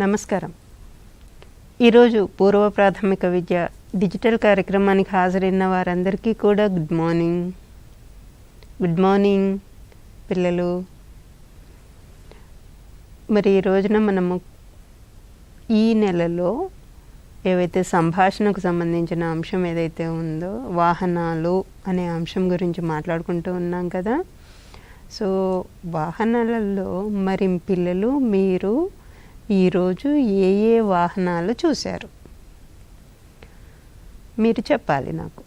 నమస్కారం. ఈరోజు పూర్వ ప్రాథమిక విద్య డిజిటల్ కార్యక్రమానికి హాజరైన వారందరికీ కూడా గుడ్ మార్నింగ్ పిల్లలు. మరి ఈ రోజున మనము ఈ నెలలో ఏవైతే సంభాషణకు సంబంధించిన అంశం ఏదైతే ఉందో వాహనాలు అనే అంశం గురించి మాట్లాడుకుంటూ ఉన్నాం కదా. సో వాహనాలలో మరి పిల్లలు మీరు ఈరోజు ఏ ఏ వాహనాలు చూశారు మీరు చెప్పాలి నాకు.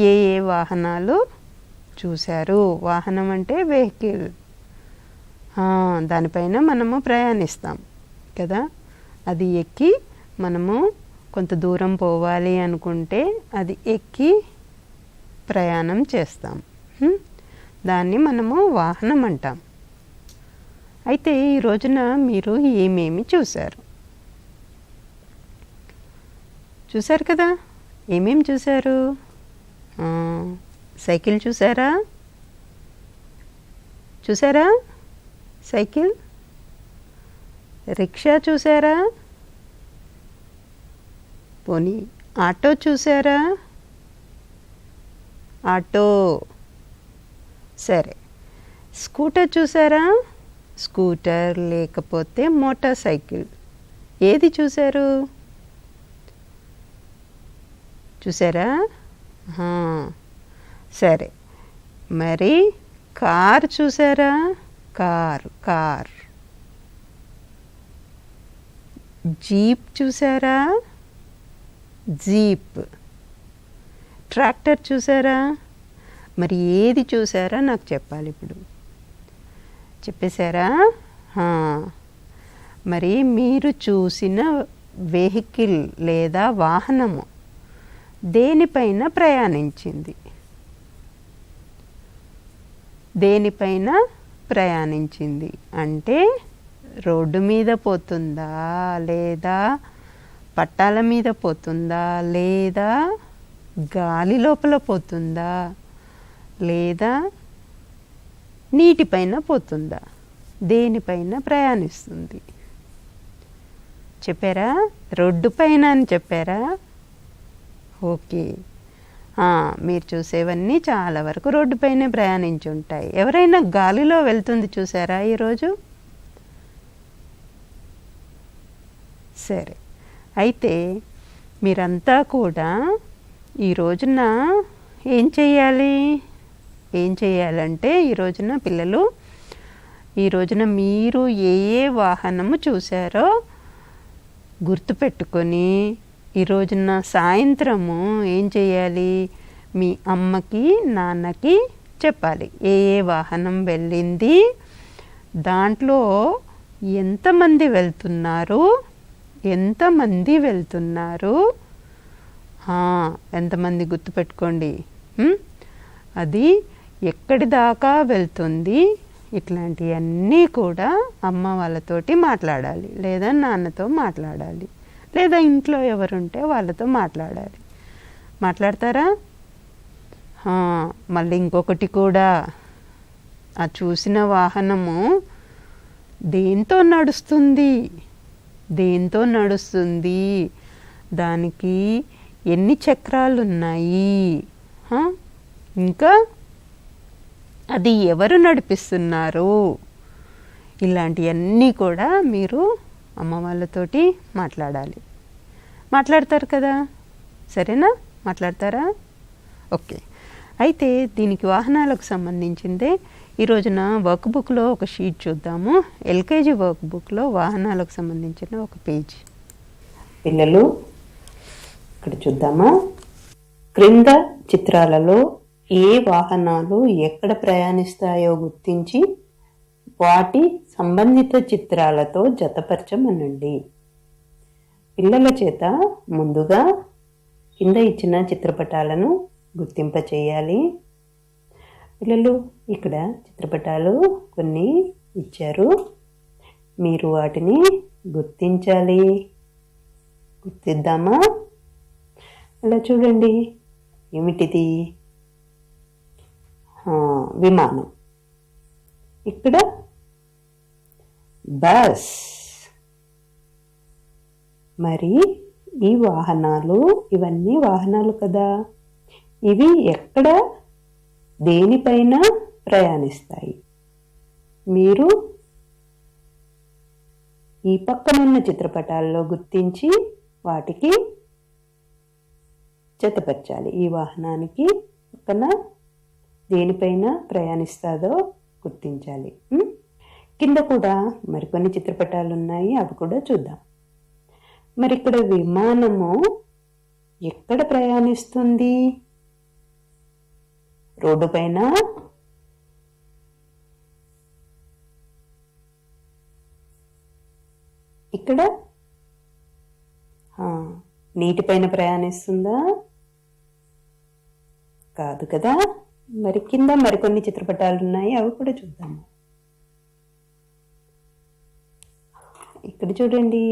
ఏ ఏ వాహనాలు చూశారు? వాహనం అంటే వెహికల్, దానిపైన మనము ప్రయాణిస్తాం కదా. అది ఎక్కి మనము కొంత దూరం పోవాలి అనుకుంటే అది ఎక్కి ప్రయాణం చేస్తాం. దాన్ని మనము వాహనం అంటాం. అయితే ఈ రోజున మీరు ఏమేమి చూశారు కదా. ఏమేమి చూశారు? సైకిల్ చూసారా? సైకిల్. రిక్షా చూసారా? పోనీ ఆటో చూసారా? ఆటో. సరే, స్కూటర్ చూసారా? స్కూటర్ లేకపోతే మోటార్ సైకిల్. ఏది చూశారా? సరే, మరి కార్ చూసారా? కార్. జీప్ చూసారా? జీప్. ట్రాక్టర్ చూసారా? మరి ఏది చూసారా నాకు చెప్పాలి. ఇప్పుడు చెప్పేశారా? మరి మీరు చూసిన వెహికల్ లేదా వాహనము దేనిపైన ప్రయాణించింది అంటే రోడ్డు మీద పోతుందా, లేదా పట్టాల మీద పోతుందా, లేదా గాలి లోపల పోతుందా, లేదా నీటిపైన పోతుందా? దేనిపైన ప్రయాణిస్తుంది చెప్పారా? రోడ్డు పైన అని చెప్పారా? ఓకే. మీరు చూసేవన్నీ చాలా వరకు రోడ్డు పైనే ప్రయాణించి ఉంటాయి. ఎవరైనా గాలిలో వెళ్తుంది చూసారా ఈరోజు? సరే, అయితే మీరంతా కూడా ఈ రోజున ఏం చేయాలంటే ఈ రోజున పిల్లలు, ఈ రోజున మీరు ఏ ఏ వాహనము చూశారో గుర్తుపెట్టుకొని ఈ రోజున సాయంత్రము ఏం చేయాలి? మీ అమ్మకి నాన్నకి చెప్పాలి ఏ ఏ వాహనం వెళ్ళింది, దాంట్లో ఎంతమంది వెళ్తున్నారు, ఎంతమంది గుర్తుపెట్టుకోండి. అది ఎక్కడి దాకా వెళ్తుంది, ఇట్లాంటివన్నీ కూడా అమ్మ వాళ్ళతోటి మాట్లాడాలి, లేదా నాన్నతో మాట్లాడాలి, లేదా ఇంట్లో ఎవరుంటే వాళ్ళతో మాట్లాడాలి. మాట్లాడతారా? మళ్ళీ ఇంకొకటి కూడా, ఆ చూసిన వాహనము దేంతో నడుస్తుంది, దానికి ఎన్ని చక్రాలు ఉన్నాయి, ఇంకా అది ఎవరు నడిపిస్తున్నారు, ఇలాంటివన్నీ కూడా మీరు అమ్మ వాళ్ళతోటి మాట్లాడాలి. మాట్లాడతారు కదా? సరేనా? మాట్లాడతారా? ఓకే. అయితే దీనికి వాహనాలకు సంబంధించిందే ఈ రోజున వర్క్ బుక్లో ఒక షీట్ చూద్దాము. ఎల్కేజీ వర్క్ బుక్లో వాహనాలకు సంబంధించిన ఒక పేజ్. పిల్లలు ఇక్కడ చూద్దామా? క్రింద చిత్రాలలో ఏ వాహనాలు ఎక్కడ ప్రయాణిస్తాయో గుర్తించి వాటి సంబంధిత చిత్రాలతో జతపరచమనండి. పిల్లల చేత ముందుగా కింద ఇచ్చిన చిత్రపటాలను గుర్తింపచేయాలి. పిల్లలు, ఇక్కడ చిత్రపటాలు కొన్ని ఇచ్చారు, మీరు వాటిని గుర్తించాలి. గుర్తిద్దామా? అలా చూడండి, ఏమిటిది? విమానం. ఇక్కడ బస్. మరి ఈ వాహనాలు, ఇవన్నీ వాహనాలు కదా, ఇవి ఎక్కడ దేనిపైన ప్రయాణిస్తాయి? మీరు ఈ పక్కనున్న చిత్రపటాల్లో గుర్తించి వాటికి జతపరచాలి. ఈ వాహనానికి పక్కన దేనిపైన ప్రయాణిస్తాదో గుర్తించాలి. కింద కూడా మరికొన్ని చిత్రపటాలు ఉన్నాయి, అవి కూడా చూద్దాం. మరి ఇక్కడ విమానము ఎక్కడ ప్రయాణిస్తుంది? రోడ్డు పైన, ఇక్కడ నీటిపైన ప్రయాణిస్తుందా? కాదు కదా. మరి కింద మరికొన్ని చిత్రపటాలు ఉన్నాయి, అవి కూడా చూద్దాము. ఇక్కడ చూడండి,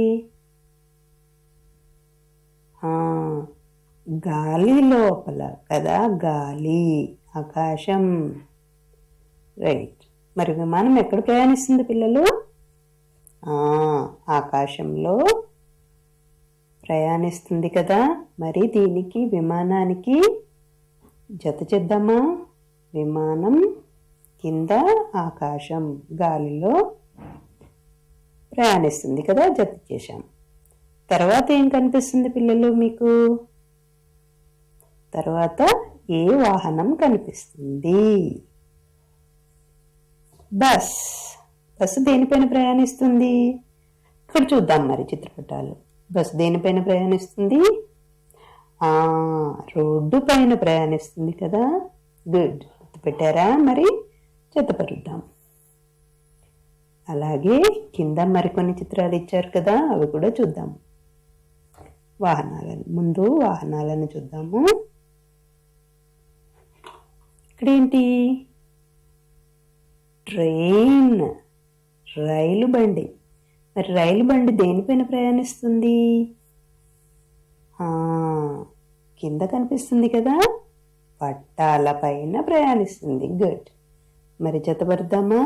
గాలి లోపల కదా, గాలి, ఆకాశం. రైట్. మరి విమానం ఎక్కడ ప్రయాణిస్తుంది పిల్లలు? ఆకాశంలో ప్రయాణిస్తుంది కదా. మరి దీనికి, విమానానికి జత చేద్దామా? విమానం కింద, ఆకాశం, గాలిలో ప్రయాణిస్తుంది కదా, జత చేశాం. తర్వాత ఏం కనిపిస్తుంది పిల్లలు మీకు? తర్వాత ఏ వాహనం కనిపిస్తుంది? బస్. బస్సు దేనిపైన ప్రయాణిస్తుంది? ఇక్కడ చూద్దాం మరి చిత్రపటాలు. బస్సు దేనిపైన ప్రయాణిస్తుంది? రోడ్డు పైన ప్రయాణిస్తుంది కదా. గుడ్, పెట్టారా? మరి జతపరుద్దాం. అలాగే కింద మరికొన్ని చిత్రాలు ఇచ్చారు కదా, అవి కూడా చూద్దాం. ముందు వాహనాలను చూద్దాము. ఇక్కడేంటి? ట్రైన్, రైలు బండి. మరి రైలు బండి దేనిపైన ప్రయాణిస్తుంది? కింద కనిపిస్తుంది కదా, పట్టాల పైన ప్రయాణిస్తుంది. గుడ్. మరి జతపరుద్దామా?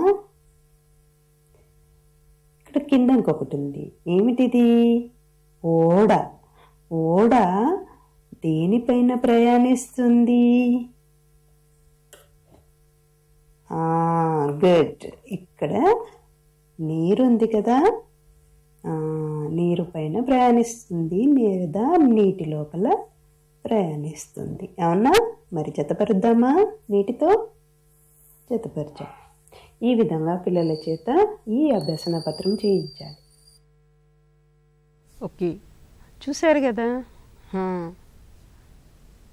ఇక్కడ కింద ఇంకొకటి ఉంది. ఏమిటిది? ఓడ. ఓడ దేనిపైన ప్రయాణిస్తుంది? గుడ్. ఇక్కడ నీరుంది కదా, నీరు పైన ప్రయాణిస్తుంది, లేదా నీటి లోపల ప్రయాణిస్తుంది. అవునా? మరి జతపరుద్దామా? నీటితో జతపరిచాం. ఈ విధంగా పిల్లల చేత ఈ అభ్యసన పత్రం చేయించాలి. ఓకే, చూశారు కదా.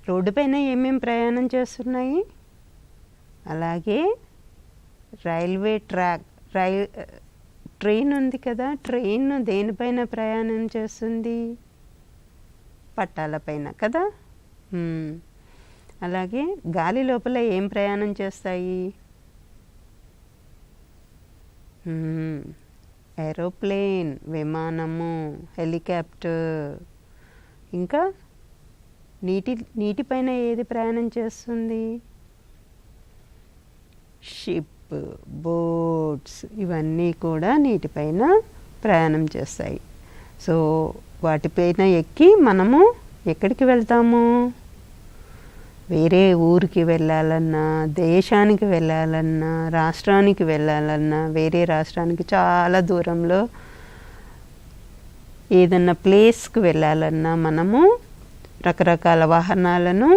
రోడ్డు పైన ఏమేమి ప్రయాణం చేస్తున్నాయి? అలాగే రైల్వే ట్రాక్, ట్రైన్ ఉంది కదా, ట్రైన్ దేనిపైన ప్రయాణం చేస్తుంది? పట్టాలపైన కదా. అలాగే గాలి లోపల ఏం ప్రయాణం చేస్తాయి? ఏరోప్లేన్, విమానము, హెలికాప్టర్. ఇంకా నీటిపైన ఏది ప్రయాణం చేస్తుంది? షిప్, బోట్స్, ఇవన్నీ కూడా నీటిపైన ప్రయాణం చేస్తాయి. సో వాటిపైన ఎక్కి మనము ఎక్కడికి వెళ్తాము? వేరే ఊరికి వెళ్ళాలన్నా, దేశానికి వెళ్ళాలన్నా, రాష్ట్రానికి వెళ్ళాలన్నా, వేరే రాష్ట్రానికి చాలా దూరంలో ఏదన్నా ప్లేస్కి వెళ్ళాలన్నా మనము రకరకాల వాహనాలను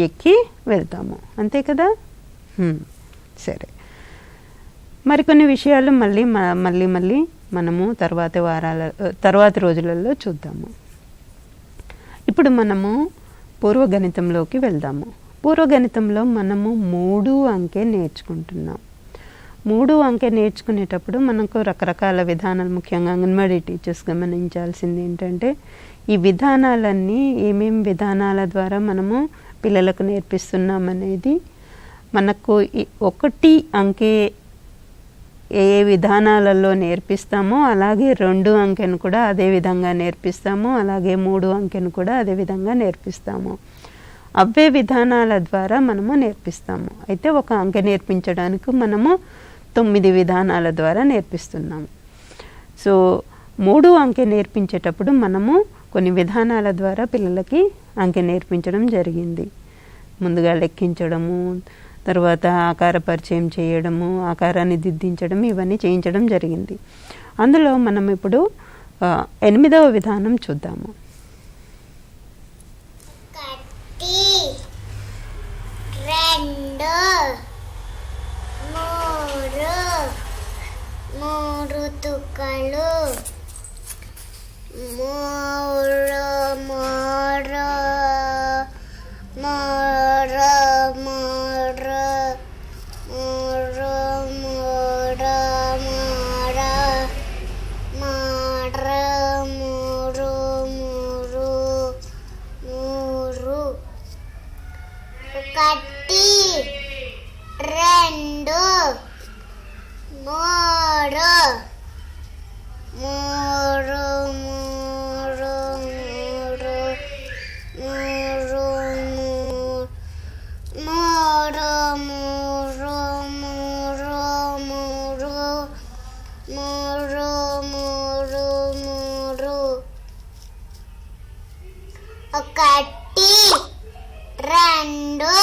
ఎక్కి వెళ్తాము. అంతే కదా. సరే, మరికొన్ని విషయాలు మళ్ళీ మనము తర్వాతి రోజులలో చూద్దాము. ఇప్పుడు మనము పూర్వగణితంలోకి వెళ్దాము. పూర్వగణితంలో మనము 3 అంకె నేర్చుకుంటున్నాం. 3 అంకె నేర్చుకునేటప్పుడు మనకు రకరకాల విధానాలు, ముఖ్యంగా అంగన్వాడీ టీచర్స్ గమనించాల్సింది ఏంటంటే, ఈ విధానాలన్నీ ఏమేమి విధానాల ద్వారా మనము పిల్లలకు నేర్పిస్తున్నామనేది మనకు 1 అంకె ఏ విధానాలలో నేర్పిస్తామో అలాగే 2 అంకెను కూడా అదే విధంగా నేర్పిస్తాము, అలాగే 3 అంకెను కూడా అదే విధంగా నేర్పిస్తాము. అవే విధానాల ద్వారా మనము నేర్పిస్తాము. అయితే 1 అంకె నేర్పించడానికి మనము 9 విధానాల ద్వారా నేర్పిస్తున్నాము. సో 3 అంకె నేర్పించేటప్పుడు మనము కొన్ని విధానాల ద్వారా పిల్లలకి అంకె నేర్పించడం జరిగింది. ముందుగా లెక్కించడము, తర్వాత ఆకార పరిచయం చేయడము, ఆకారాన్ని దిద్దించడం, ఇవన్నీ చేయించడం జరిగింది. అందులో మనం ఇప్పుడు 8వ విధానం చూద్దాము. మూడు తుక్కలు, మూడు మూడు మూడు మూడు మూడు మూడు మూడు మూడు మూడు మూడు ఒకటి రెండు మూడు మూడు మూడు మూడు మూడు మూడు మూడు మూడు మూడు మూడు మూడు ఒకటి రెండు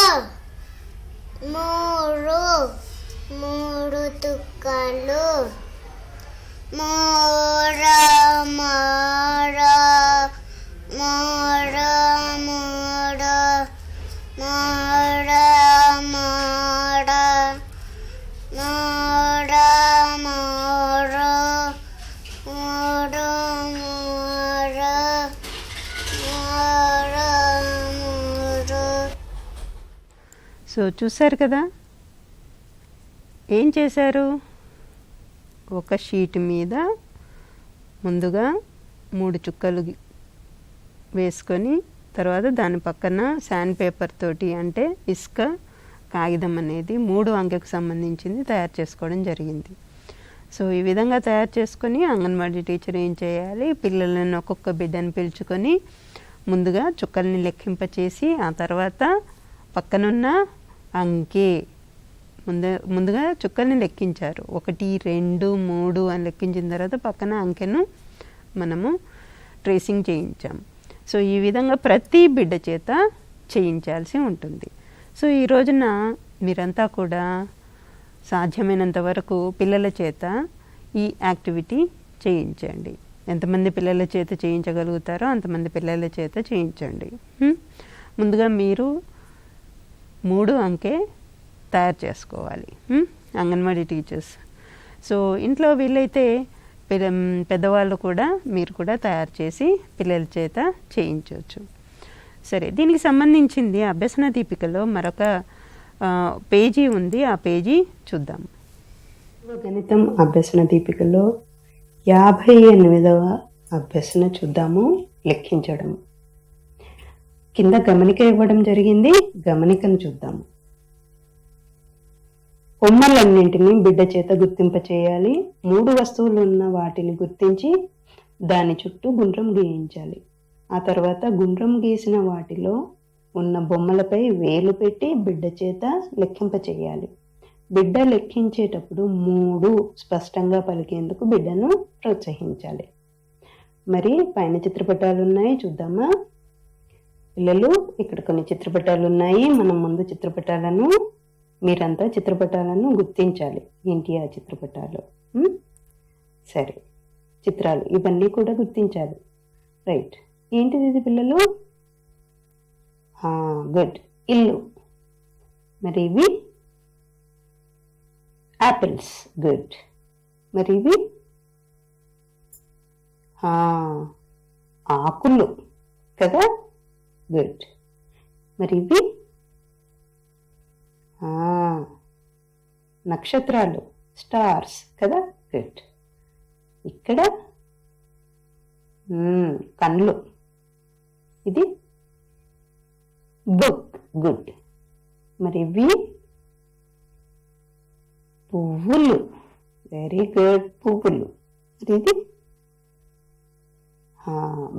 మూడు మూడు తుక్కలు, మూడు మూడు మూడు మూడు మూడు మూడు మూడు మూడు మూడు మూడు. సో చూశారు కదా, ఏం చేశారు? ఒక షీట్ మీద ముందుగా 3 చుక్కలు వేసుకొని, తర్వాత దాని పక్కన శాండ్ పేపర్ తోటి, అంటే ఇసుక కాగితం అనేది 3 అంకెకు సంబంధించింది తయారు చేసుకోవడం జరిగింది. సో ఈ విధంగా తయారు చేసుకొని అంగన్వాడీ టీచర్ ఏం చేయాలి, పిల్లలను ఒక్కొక్క బిడ్డను పిలుచుకొని ముందుగా చుక్కల్ని లెక్కింపచేసి, ఆ తర్వాత పక్కనున్న అంకె ముందుగా చుక్కల్ని లెక్కించారు. 1 2 3 అని లెక్కించిన తర్వాత పక్కన అంకెను మనము ట్రేసింగ్ చేయించాం. సో ఈ విధంగా ప్రతి బిడ్డ చేత చేయించాల్సి ఉంటుంది. సో ఈ రోజున మీరంతా కూడా సాధ్యమైనంత వరకు పిల్లల చేత ఈ యాక్టివిటీ చేయించండి. ఎంతమంది పిల్లల చేత చేయించగలుగుతారో అంతమంది పిల్లల చేత చేయించండి. ముందుగా మీరు 3 అంకె తయారు చేసుకోవాలి, అంగన్వాడీ టీచర్స్. సో ఇంట్లో వీలైతే పెద్దవాళ్ళు కూడా, మీరు కూడా తయారు చేసి పిల్లల చేత చేయించవచ్చు. సరే, దీనికి సంబంధించింది అభ్యసన దీపికలో మరొక పేజీ ఉంది, ఆ పేజీ చూద్దాం. గణితం అభ్యసన దీపికలో 58వ అభ్యసన చూద్దాము, లెక్కించడం. కింద గమనిక ఇవ్వడం జరిగింది, గమనికను చూద్దాము. బొమ్మలన్నింటినీ బిడ్డ చేత గుర్తింప చేయాలి. 3 వస్తువులు ఉన్న వాటిని గుర్తించి దాని చుట్టూ గుండ్రం గీయించాలి. ఆ తర్వాత గుండ్రం గీసిన వాటిలో ఉన్న బొమ్మలపై వేలు పెట్టి బిడ్డ చేత లెక్కింప చేయాలి. బిడ్డ లెక్కించేటప్పుడు 3 స్పష్టంగా పలికేందుకు బిడ్డను ప్రోత్సహించాలి. మరి పైన చిత్రపటాలు ఉన్నాయి, చూద్దామా పిల్లలు? ఇక్కడ కొన్ని చిత్రపటాలు ఉన్నాయి. మనం ముందు చిత్రపటాలను, మీరంతా చిత్రపటాలను గుర్తించాలి. ఏంటి ఆ చిత్రపటాలు? సరే, చిత్రాలు ఇవన్నీ కూడా గుర్తించాలి. రైట్, ఏంటిది ఇది పిల్లలు? గుడ్, ఇల్లు. మరి ఇవి యాపిల్స్. గుడ్. మరి ఇవి ఆకులు కదా? గుడ్. మరి ఇవి నక్షత్రాలు, స్టార్స్ కదా? గుడ్. ఇక్కడ కళ్ళు, ఇది బుక్. గుడ్. మరి ఇవి పువ్వులు. వెరీ గుడ్, పువ్వులు. మరి ఇది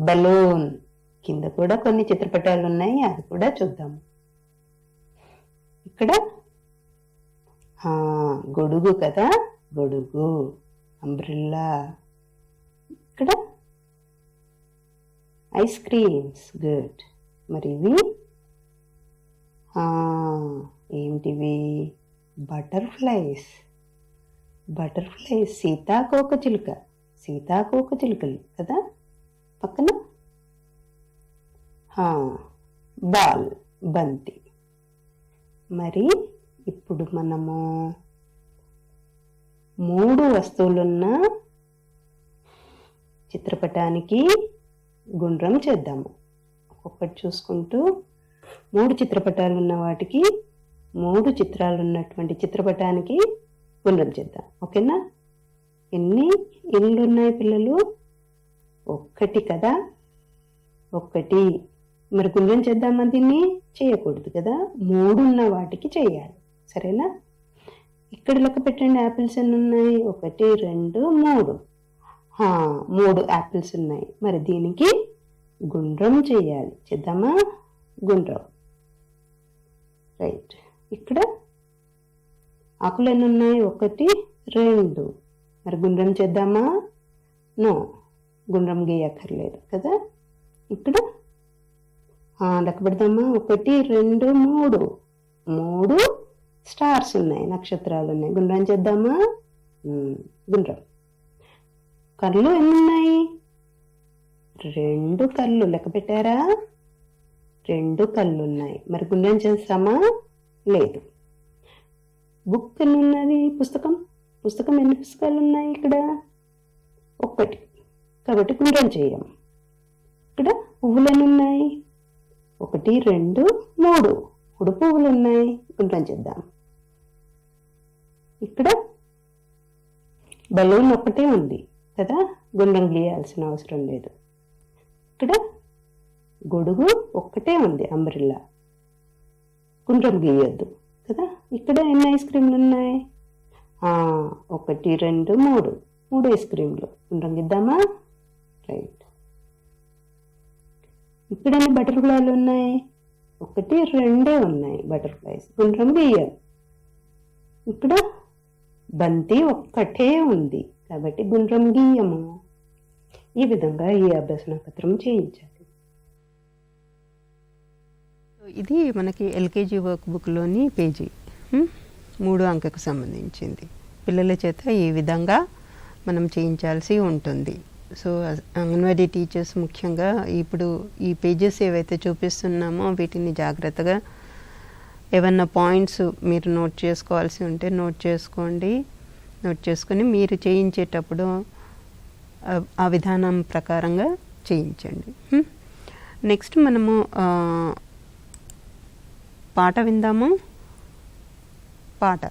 బలూన్. కింద కూడా కొన్ని చిత్రపటాలు ఉన్నాయి, అది కూడా చూద్దాము. ఇక్కడ గొడుగు కదా? గొడుగు, అంబ్రెల్లా. ఇక్కడ ఐస్ క్రీమ్స్. గుడ్. మరి ఇవి ఏంటివి? బటర్ఫ్లైస్. సీతాకోకచిలుక. సీతాకోకచిలుకలు కదా పక్కన. బాల్, బంతి. మరి ఇప్పుడు మనము 3 వస్తువులున్న చిత్రపటానికి గుండ్రం చేద్దాము. ఒక్కొక్కటి చూసుకుంటూ 3 చిత్రపటాలు ఉన్న వాటికి 3 చిత్రాలు ఉన్నటువంటి చిత్రపటానికి గుండ్రం చేద్దాం. ఓకేనా? ఎన్ని ఇళ్ళు ఉన్నాయి పిల్లలు? 1 కదా. 1. మరి గుండ్రం చేద్దామా? దీన్ని చేయకూడదు కదా. 3 ఉన్న వాటికి చేయాలి. సరేనా? ఇక్కడ లెక్క పెట్టండి. యాపిల్స్ ఎన్ని ఉన్నాయి? 1, 2, 3. 3 యాపిల్స్ ఉన్నాయి. మరి దీనికి గుండ్రం చేయాలి. చేద్దామా? గుండ్రం. రైట్. ఇక్కడ ఆకులు ఎన్ని ఉన్నాయి? 1, 2. మరి గుండ్రం చేద్దామా? నో, గుండ్రం గీయక్కర్లేదు కదా. ఇక్కడ లెక్క పెడదామా? 1, 2, 3. 3 స్టార్స్ ఉన్నాయి, నక్షత్రాలు ఉన్నాయి. గుండ్రం చేద్దామా? గుండ్రం. కళ్ళు ఎన్ని ఉన్నాయి? 2 కళ్ళు. లెక్క పెట్టారా? 2 కళ్ళు ఉన్నాయి. మరి గుండ్రం చేస్తామా? లేదు. బుక్ ఎన్ని ఉన్నది? పుస్తకం ఎన్ని పుస్తకాలు ఉన్నాయి? ఇక్కడ 1 కాబట్టి గుండ్రం చేయం. ఇక్కడ పువ్వులు ఎన్ని ఉన్నాయి? 1, 2, 3. 3 పువ్వులు ఉన్నాయి. గుండ్రం చేద్దాం. ఇక్కడ బలూన్ 1 ఉంది కదా, గుండ్రం గీయాల్సిన అవసరం లేదు. ఇక్కడ గొడుగు 1 ఉంది, అంబ్రెల్లా, గుండ్రం గీయొద్దు కదా. ఇక్కడ ఎన్ని ఐస్ క్రీమ్లు ఉన్నాయి? 1, 2, 3. 3 ఐస్ క్రీమ్లు. గుండ్రం గీద్దామా? రైట్. ఇక్కడ ఎన్ని బటర్ఫ్లైలు ఉన్నాయి? 1, 2 ఉన్నాయి బటర్ఫ్లైస్. గుండ్రం గీయాలి. ఇక్కడ బంతి 1 ఉంది కాబట్టి గుండ్రం గీయము. ఈ విధంగా ఈ అభ్యసన పత్రం చేయించాలి. ఇది మనకి ఎల్కేజీ వర్క్ బుక్లోని పేజీ 3 అంకెకు సంబంధించింది. పిల్లల చేత ఈ విధంగా మనం చేయించాల్సి ఉంటుంది. సో అంగన్వాడీ టీచర్స్ ముఖ్యంగా ఇప్పుడు ఈ పేజెస్ ఏవైతే చూపిస్తున్నామో వీటిని జాగ్రత్తగా ఏమన్నా పాయింట్స్ మీరు నోట్ చేసుకోవాల్సి ఉంటే నోట్ చేసుకోండి. నోట్ చేసుకొని మీరు చేయించేటప్పుడు ఆ విధానం ప్రకారంగా చేయించండి. నెక్స్ట్ మనము పాట విందాము. పాట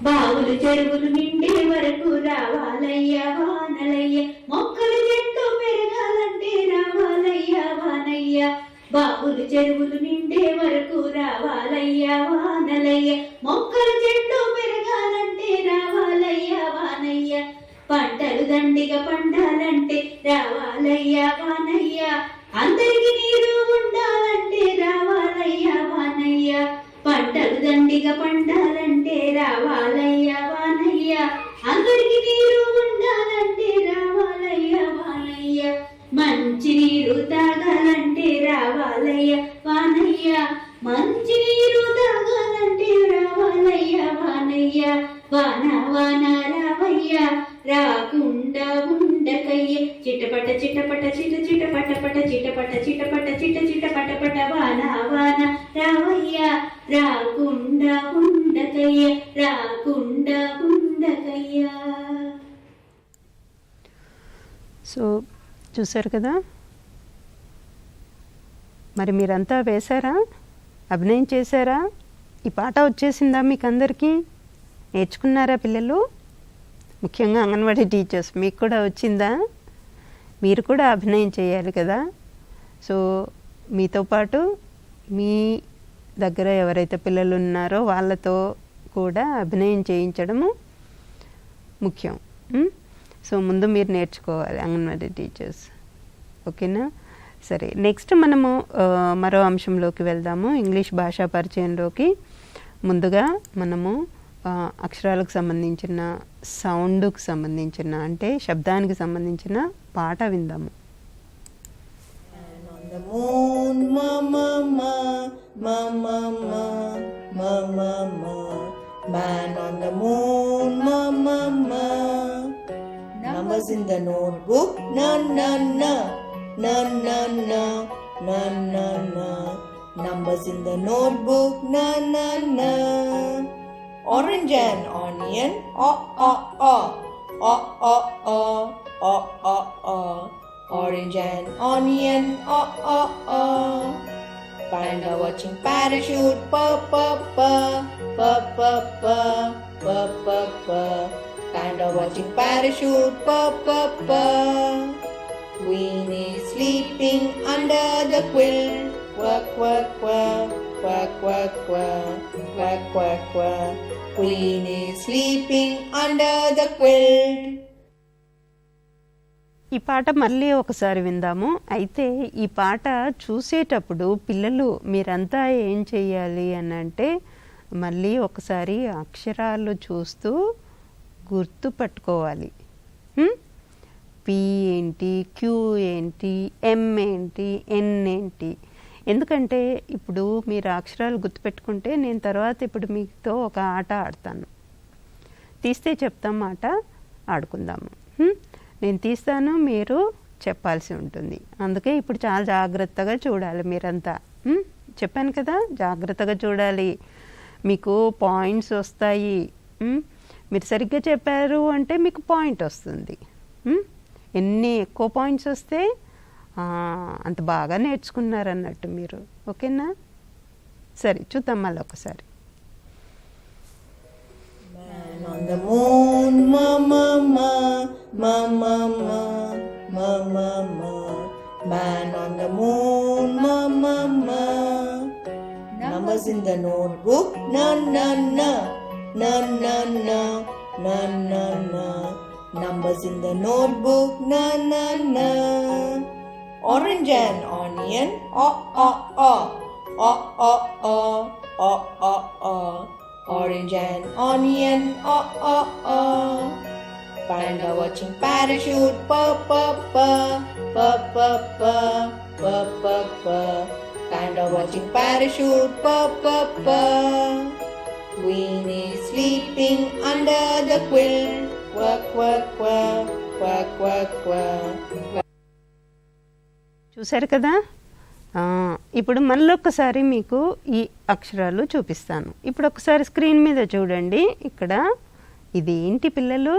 బావులు చెరువులు నిండే వరకు రావాలయ్యా వానలయ్య, మొక్కలు చెట్లు పెరగాలంటే రావాలయ్యా వానయ్య. బావులు చెరువులు నిండే వరకు రావాలయ్యా వానలయ్య, మొక్కలు చెట్లు పెరగాలంటే రావాలయ్యా వానయ్య. పంటలు దండిగా పండాలంటే రావాలయ్యా వానయ్య, అందరికి నీరు ఉండాలంటే రావాలయ్యా వానయ్య. పంటలు దండిగా పండాలంటే రావాలయ్యా వానయ్య, అందరికి నీరు ఉండాలంటే రావాలయ్యా వానయ్య. మంచి నీరు తాగాలంటే రావాలయ్య వానయ్య, మంచి నీరు తాగాలంటే రావాలయ్య వానయ్య. వాన వాన రావయ్య రాకుండా ఉండకయ్య, చిటపట చిటపట చిట చిటపట పట చిటపట చిటపట చిట చిటపట పట. వాన వాన రావయ్య రాకుండా ఉండకయ్య, రాకుండా ఉండకయ్య. సో చూసారు కదా. మరి మీరంతా వేశారా? అభినయం చేశారా? ఈ పాట వచ్చేసిందా మీకు అందరికీ? నేర్చుకున్నారా పిల్లలు? ముఖ్యంగా అంగన్వాడీ టీచర్స్ మీకు కూడా వచ్చిందా? మీరు కూడా అభినయం చేయాలి కదా. సో మీతో పాటు మీ దగ్గర ఎవరైతే పిల్లలు ఉన్నారో వాళ్ళతో కూడా అభినయం చేయించడము ముఖ్యం. సో ముందు మీరు నేర్చుకోవాలి అంగన్వాడీ టీచర్స్. ఓకేనా? సరే, నెక్స్ట్ మనము మరో అంశంలోకి వెళ్దాము, ఇంగ్లీష్ భాషా పరిచయంలోకి. ముందుగా మనము అక్షరాలకు సంబంధించిన, సౌండ్కు సంబంధించిన, అంటే శబ్దానికి సంబంధించిన పాట విందాము. The moon, mama, ma, mama, ma, mama, ma. Man on the moon, mama, ma. Numbers in the notebook, na na na, na na na, na na na. Numbers in the notebook, na na na. Orange and onion, oh oh oh, oh oh oh, oh oh oh. Orange and onion, oh oh oh. Panda watching parachute, pa pa pa, pa pa pa, pa pa pa. Panda watching parachute, pa pa pa. Queen is sleeping under the quilt, quack quack quack, quack quack quack, quack quack quack. Queen is sleeping under the quilt. ఈ పాట మళ్ళీ ఒకసారి విందాము. అయితే ఈ పాట చూసేటప్పుడు పిల్లలు మీరంతా ఏం చెయ్యాలి అని అంటే, మళ్ళీ ఒకసారి అక్షరాలు చూస్తూ గుర్తుపట్టుకోవాలి. పి ఏంటి, క్యూ ఏంటి, ఎం ఏంటి, ఎన్ ఏంటి. ఎందుకంటే ఇప్పుడు మీరు అక్షరాలు గుర్తుపెట్టుకుంటే నేను తర్వాత ఇప్పుడు మీతో ఒక ఆట ఆడతాను. తీస్తే చెప్తాం, మాట ఆడుకుందాము. నేను తీస్తాను, మీరు చెప్పాల్సి ఉంటుంది. అందుకే ఇప్పుడు చాలా జాగ్రత్తగా చూడాలి మీరంతా. చెప్పాను కదా, జాగ్రత్తగా చూడాలి, మీకు పాయింట్స్ వస్తాయి. మీరు సరిగ్గా చెప్పారు అంటే మీకు పాయింట్ వస్తుంది. ఎన్ని ఎక్కువ పాయింట్స్ వస్తే అంత బాగా నేర్చుకున్నారన్నట్టు మీరు. ఓకేనా? సరే, చూద్దాం మళ్ళీ ఒకసారి. Man on the moon, mama, ma, mama, ma, mama, ma. Man on the moon, mama, ma. Numbers in the notebook, na na na, na na na, na na na. Numbers in the notebook, na na na. Orange and onion, oh oh oh, oh oh oh, oh oh oh. Orange and onion, oh oh oh. Panda watching parachute, pa pa pa, pa pa pa, pa pa pa. Panda watching parachute, pa pa pa. Queen is sleeping under the quilt, quack quack quack, quack quack quack. చూశారు కదా? ఇప్పుడు మళ్ళీ ఒక్కసారి మీకు ఈ అక్షరాలు చూపిస్తాను. ఇప్పుడు ఒకసారి స్క్రీన్ మీద చూడండి. ఇక్కడ ఇది ఏంటి పిల్లలు?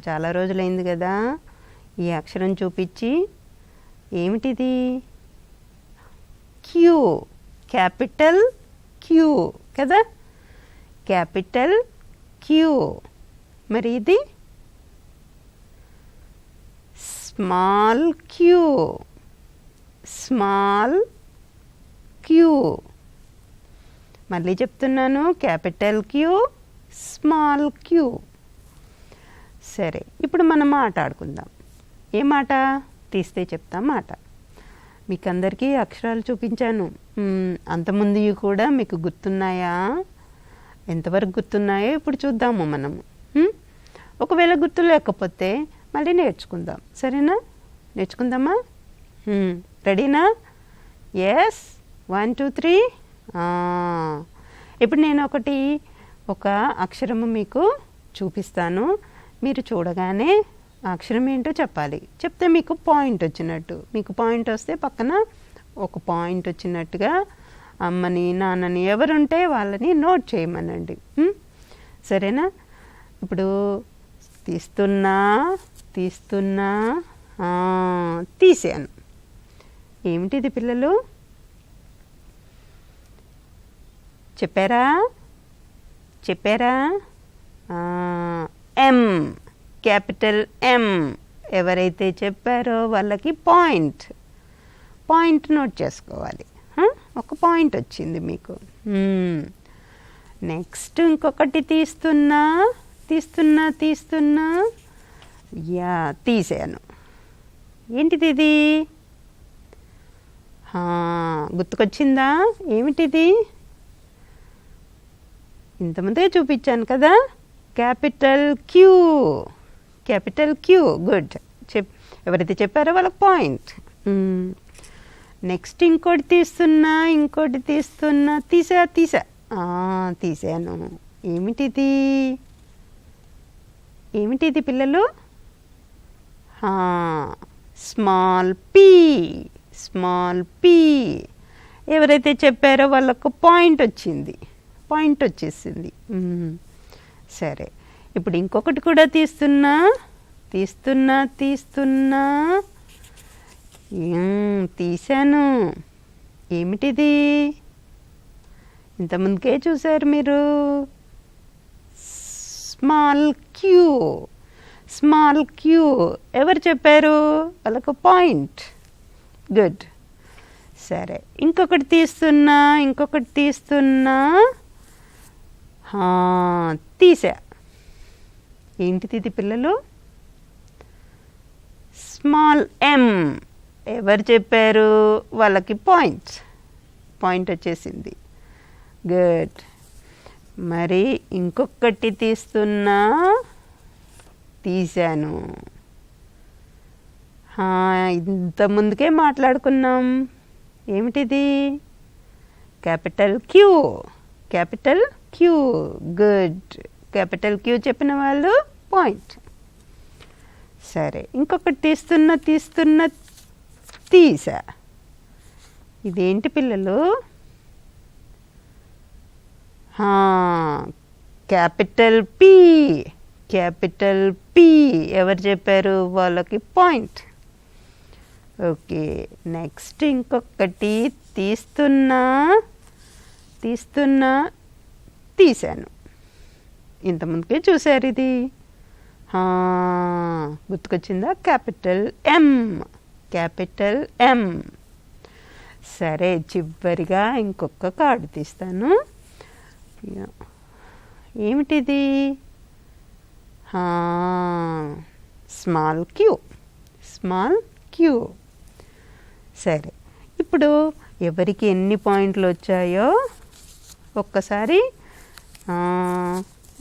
చాలా రోజులైంది కదా ఈ అక్షరం చూపించి. ఏమిటిది? క్యూ, క్యాపిటల్ క్యూ కదా, క్యాపిటల్ క్యూ. మరి ఇది స్మాల్ క్యూ, స్మాల్ క్యూ. మళ్ళీ చెప్తున్నాను, క్యాపిటల్ క్యూ, స్మాల్ క్యూ. సరే, ఇప్పుడు మనం ఆడుకుందాం. ఏ మాట? తీస్తే చెప్తాం మాట. మీకు అందరికీ అక్షరాలు చూపించాను. అంతకుముందు కూడా మీకు గుర్తున్నాయా? ఎంతవరకు గుర్తున్నాయో ఇప్పుడు చూద్దాము మనము. ఒకవేళ గుర్తు లేకపోతే మళ్ళీ నేర్చుకుందాం. సరేనా? నేర్చుకుందామా? రెడీనా? ఎస్, 1 2 3. ఇప్పుడు నేను ఒక అక్షరము మీకు చూపిస్తాను. మీరు చూడగానే ఆ అక్షరం ఏంటో చెప్పాలి. చెప్తే మీకు పాయింట్ వచ్చినట్టు. మీకు పాయింట్ వస్తే పక్కన ఒక పాయింట్ వచ్చినట్టుగా అమ్మని, నాన్నని ఎవరుంటే వాళ్ళని నోట్ చేయమనండి. సరేనా? ఇప్పుడు తీస్తున్నా తీసాను. ఏమిటిది పిల్లలు? చెప్పారా? ఎం, క్యాపిటల్ ఎం. ఎవరైతే చెప్పారో వాళ్ళకి పాయింట్ నోట్ చేసుకోవాలి. ఒక పాయింట్ వచ్చింది మీకు. నెక్స్ట్ ఇంకొకటి తీస్తున్నా యా తీసాను. ఏంటిది ఇది? గుర్తుకొచ్చిందా? ఏమిటిది? ఇంతమందే చూపించాను కదా, capital Q. Capital Q. Good. ఎవరైతే చెప్పారో వాళ్ళకి పాయింట్. నెక్స్ట్ ఇంకోటి తీస్తున్నా. తీసాను. ఏమిటిది పిల్లలు? Small P. ఎవరైతే చెప్పారో వాళ్ళకు పాయింట్ వచ్చేసింది. సరే, ఇప్పుడు ఇంకొకటి కూడా తీస్తున్నా. తీశాను. ఏమిటిది? ఇంతకుముందుకే చూశారు మీరు. Small queue. ఎవరు చెప్పారు వాళ్ళకు పాయింట్. గుడ్. సరే, ఇంకొకటి తీస్తున్నా. తీసా. ఏంటిది ఇది పిల్లలు? స్మాల్ ఎం. ఎవరు చెప్పారు వాళ్ళకి పాయింట్ వచ్చేసింది. గుడ్. మరి ఇంకొకటి తీశాను. ఇంత ముందుకే మాట్లాడుకున్నాం. ఏమిటిది? Capital Q. Good. Capital Q చెప్పిన వాళ్ళు పాయింట్. సరే, ఇంకొకటి తీసా. ఇదేంటి పిల్లలు? Capital P. ఎవరు చెప్పారు వాళ్ళకి పాయింట్. ఓకే. నెక్స్ట్ ఇంకొకటి తీశాను. ఇంతకుముందుకే చూశారు ఇది. గుర్తుకొచ్చిందా? Capital M. సరే, చివరిగా ఇంకొక కార్డు తీస్తాను. ఏమిటిది? Small Q. సరే, ఇప్పుడు ఎవరికి ఎన్ని పాయింట్లు వచ్చాయో ఒక్కసారి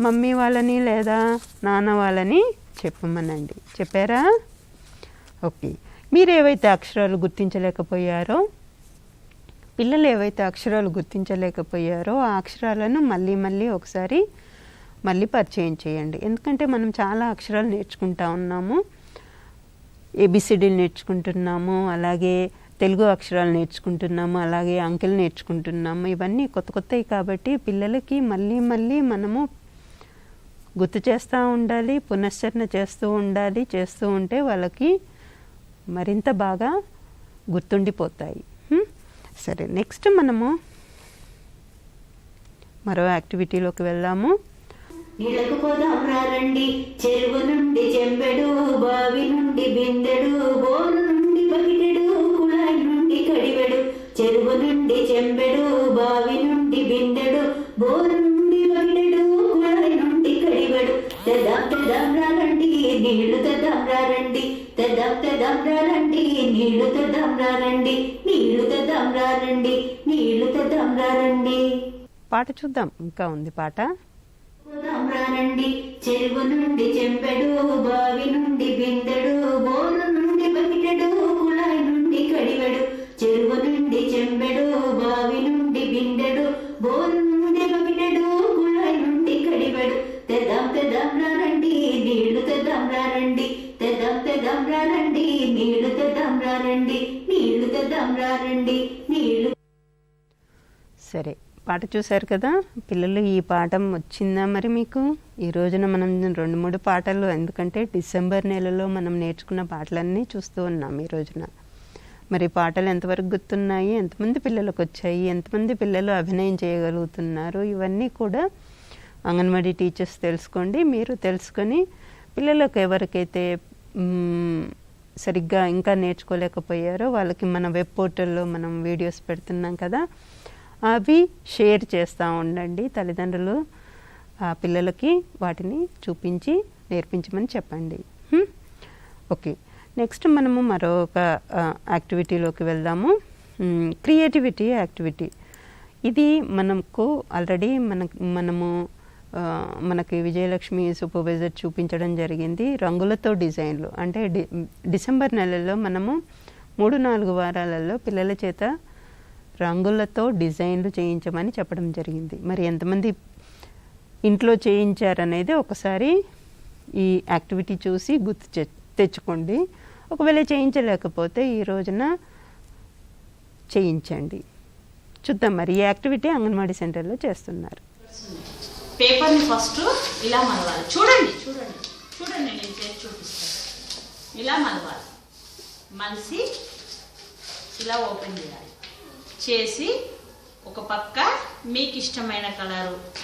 మమ్మీ వాళ్ళని లేదా నాన్న వాళ్ళని చెప్పమనండి. చెప్పారా? ఓకే. మీరు ఏవైతే అక్షరాలు గుర్తించలేకపోయారో, పిల్లలు ఏవైతే అక్షరాలు గుర్తించలేకపోయారో ఆ అక్షరాలను మళ్ళీ ఒకసారి పరిచయం చేయండి. ఎందుకంటే మనం చాలా అక్షరాలు నేర్చుకుంటా ఉన్నాము. ఏబిసిడీలు నేర్చుకుంటున్నాము, అలాగే తెలుగు అక్షరాలు నేర్చుకుంటున్నాము, అలాగే అంకెలు నేర్చుకుంటున్నాము. ఇవన్నీ కొత్తవి కాబట్టి పిల్లలకి మళ్ళీ మనము గుర్తు చేస్తూ ఉండాలి, పునశ్చరణ చేస్తూ ఉండాలి. చేస్తూ ఉంటే వాళ్ళకి మరింత బాగా గుర్తుండిపోతాయి. సరే, నెక్స్ట్ మనము మరో యాక్టివిటీలోకి వెళ్దాము. నీళ్ళకు పోదాం రండి, చెరువు నుండి చెంబెడు, బావి నుండి బిందెడు, బోరు నుండి బకెటెడు, కుళాయి నుండి కడివెడు. చెరువు నుండి చెంబెడు, బావి నుండి బిందెడు, బోరు నుండి బకెటెడు, కుళాయి నుండి కడివెడు. తెద్దాం రండి, నీళ్లు తెద్దాం రండి. తెద్దాం రండి, నీళ్లు తెద్దాం రండి. నీళ్లు తెద్దాం రండి. పాట చూద్దాం. ఇంకా ఉంది పాట. రండి, చెరువు నుండి చెంబెడు, బావి నుండి బిందెడు, బోరు నుండి బకెటెడు, కుళాయి నుండి కడివెడు. చెరువు నుండి చెంబెడు, బావి నుండి బిందెడు, బోరు నుండి బకెటెడు, కుళాయి నుండి కడివెడు. తెద్దాం రండి, నీళ్లు తెద్దాం రండి. తెద్దాం రండి, నీళ్లు తెద్దాం రండి. నీళ్లు తెద్దాం రండి. నీళ్లు. సరే, పాట చూశారు కదా పిల్లలు. ఈ పాఠం వచ్చిందా మరి మీకు? ఈ రోజున మనం 2-3 పాటలు, ఎందుకంటే డిసెంబర్ నెలలో మనం నేర్చుకున్న పాటలన్నీ చూస్తూ ఉన్నాం ఈ రోజున. మరి పాటలు ఎంతవరకు గుర్తున్నాయి, ఎంతమంది పిల్లలకు వచ్చాయి, ఎంతమంది పిల్లలు అభినయం చేయగలుగుతున్నారు, ఇవన్నీ కూడా అంగన్వాడీ టీచర్స్ తెలుసుకోండి. మీరు తెలుసుకొని పిల్లలకు ఎవరికైతే సరిగ్గా ఇంకా నేర్చుకోలేకపోయారో వాళ్ళకి మన వెబ్ పోర్టల్లో మనం వీడియోస్ పెడుతున్నాం కదా, అవి షేర్ చేస్తూ ఉండండి. తల్లిదండ్రులు ఆ పిల్లలకి వాటిని చూపించి నేర్పించమని చెప్పండి. ఓకే, నెక్స్ట్ మనము మరొక యాక్టివిటీలోకి వెళ్దాము. Creativity activity. ఇది మనకు ఆల్రెడీ మనకి విజయలక్ష్మి సూపర్వైజర్ చూపించడం జరిగింది. రంగులతో డిజైన్లు అంటే డిసెంబర్ నెలలో మనము 3-4 వారాలలో పిల్లల చేత రంగులతో డిజైన్లు చేయించమని చెప్పడం జరిగింది. మరి ఎంతమంది ఇంట్లో చేయించారనేది ఒకసారి ఈ యాక్టివిటీ చూసి గుర్తు తెచ్చుకోండి. ఒకవేళ చేయించలేకపోతే ఈ రోజున చేయించండి. చూద్దాం మరి ఈ యాక్టివిటీ అంగన్వాడీ సెంటర్లో చేస్తున్నారు. పేపర్ని ఫస్ట్ ఇలా మలవాలి. చూడండి చూడండి చూడండి, నేను చేసి చూపిస్తాను. ఇలా మలవాలి. మలిసి ఇలా ఓపెన్ చేయాలి. చేసి ఒక పక్క మీకు ఇష్టమైన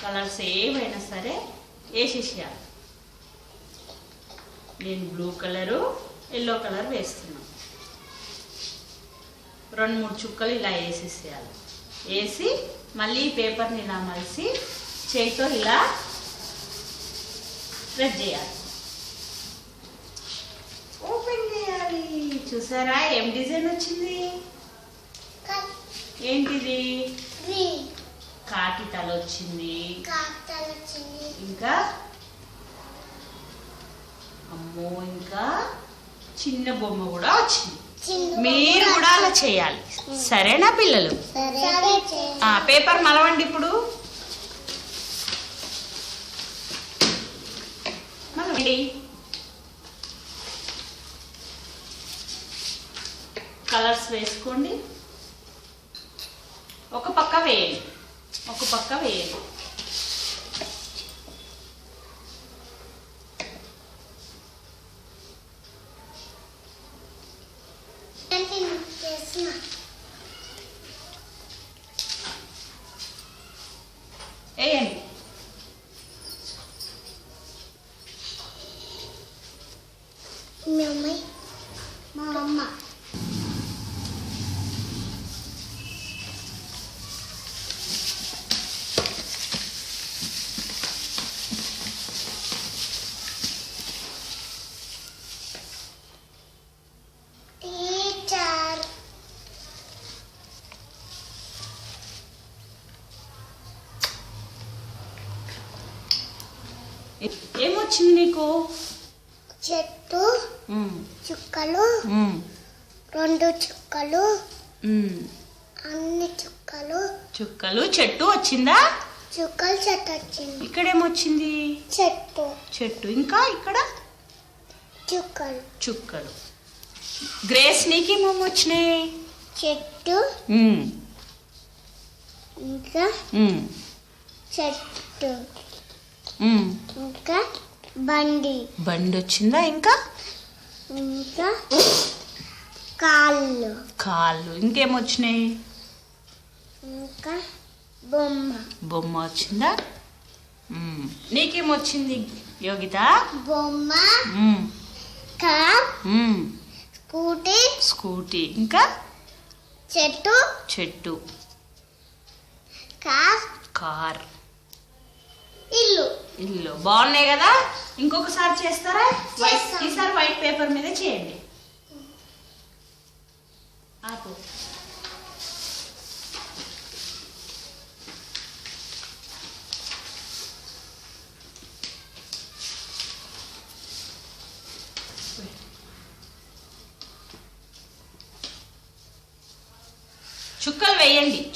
కలర్స్ ఏవైనా సరే వేసేసేయాలి. నేను బ్లూ కలరు, ఎల్లో కలర్ వేస్తున్నాను. 2-3 చుక్కలు ఇలా వేసేసేయాలి. వేసి మళ్ళీ పేపర్ని ఇలా మలిసి చేతితో ఇలా ప్రెస్ చేయాలి. ఓపెన్ చేయాలి. చూసారా ఏం డిజైన్ వచ్చింది? ఏంటిది? కాకి తల వచ్చింది. ఇంకా అమ్మో, ఇంకా చిన్న బొమ్మ కూడా వచ్చింది. మీరు కూడా అలా చేయాలి. సరేనా పిల్లలు? పేపర్ మలవండి. ఇప్పుడు మలవండి. కలర్స్ వేసుకోండి. ఒక పక్క వేయండి, ఒక పక్క వేయండి. వేయండి. మా అమ్మ టీచర్ ఏమొచ్చింది నీకు? చెట్టు చుక్కలు 2 చుక్కలు అన్ని చుక్కలు చుక్కలు చెట్టు వచ్చిందా? చుక్కలు చెట్టు వచ్చింది. ఇక్కడ ఏమొచ్చింది? చెట్టు చెట్టు. ఇంకా ఇక్కడ చుక్కలు చుక్కలు. గ్రేస్ నీకేమేమి వచ్చినాయి? చెట్టు ఇంకా చెట్టు ఇంకా బండి వచ్చిందా? ఇంకా ఇంకా కాళ్ళు ఇంకేమొచ్చినాయి? ఇంకా బొమ్మ వచ్చిందా? నీకేమొచ్చింది యోగిత? బొమ్మ కార్ స్కూటీ ఇంకా చెట్టు కార్ ఇల్లు. బాగున్నాయి కదా? ఇంకొకసారి చేస్తారా? చేస్తాం. ఈసారి వైట్ పేపర్ మీద చేయండి. ఆపు.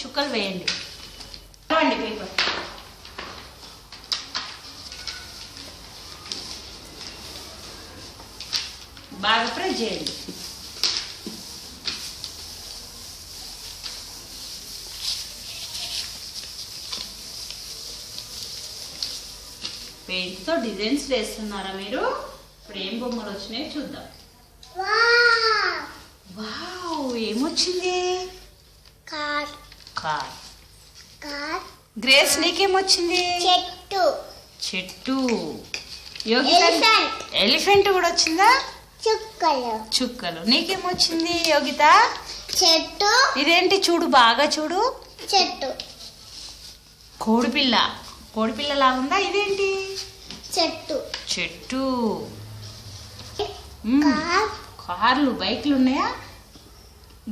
చుక్కలు వేయండి. పేపర్ బాగా ప్రెస్ చేయండి. పెయింట్తో డిజైన్స్ వేస్తున్నారా మీరు? ఇప్పుడు ఏం బొమ్మలు వచ్చినాయో చూద్దాం. వావ్, ఏమొచ్చింది? కార్. గ్రేస్ నీకేమొచ్చింది? చెట్టు. ఎలిఫెంట్ కూడా వచ్చిందా? చుక్కలు. నీకేమొచ్చింది యోగిత? చెట్టు. ఇదేంటి? చూడు, బాగా చూడు. చెట్టు. కోడిపిల్ల లాగుందా? ఇదేంటి? చెట్టు. కార్ కార్లు, బైక్లు ఉన్నాయా?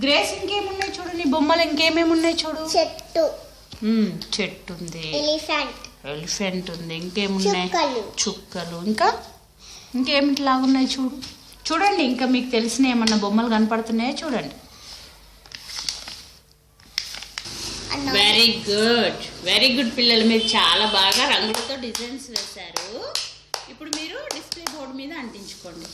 గ్రేస్ ఇంకేమున్నాయి చూడు, నీ బొమ్మలు ఇంకేమేమి ఉన్నాయి చూడు. చెట్టు చెట్టు ఉంది, ఎలిఫెంట్ ఉంది, ఇంకేమున్నాయి? చుక్కలు. చుక్కలు. ఇంకేమిటిలాగా ఉన్నాయి చూడు. చూడండి, ఇంకా మీకు తెలిసిన ఏమన్నా బొమ్మలు కనపడుతున్నాయా చూడండి. వెరీ గుడ్, వెరీ గుడ్ పిల్లలు, మీరు చాలా బాగా రంగులతో డిజైన్స్ వేశారు. ఇప్పుడు మీరు డిస్ప్లే బోర్డు మీద అంటించుకోండి.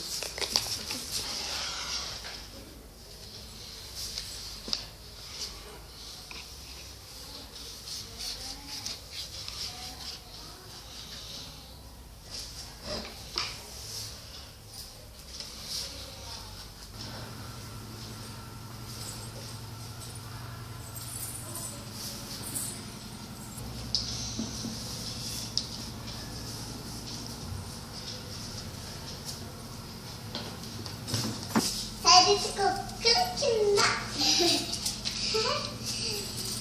చిన్న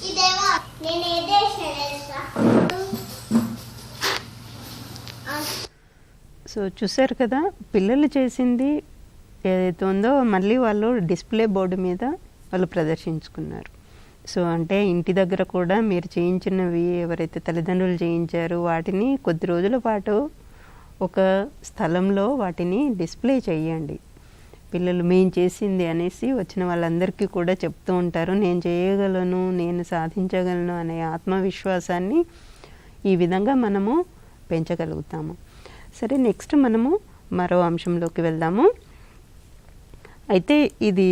ఇదేమో నేను ఏదేసా. సో చూసారు కదా, పిల్లలు చేసింది ఏదైతే ఉందో మళ్ళీ వాళ్ళు డిస్ప్లే బోర్డు మీద వాళ్ళు ప్రదర్శించుకున్నారు. సో అంటే ఇంటి దగ్గర కూడా మీరు చేయించినవి ఎవరైతే తల్లిదండ్రులు చేయించారో వాటిని కొద్ది రోజుల పాటు ఒక స్థలంలో వాటిని డిస్ప్లే చేయండి. పిల్లలు మేము చేసింది అనేసి వచ్చిన వాళ్ళందరికీ కూడా చెప్తూ ఉంటారు. నేను చేయగలను, నేను సాధించగలను అనే ఆత్మవిశ్వాసాన్ని ఈ విధంగా మనము పెంచగలుగుతాము. సరే, నెక్స్ట్ మనము మరో అంశంలోకి వెళ్దాము. అయితే ఇది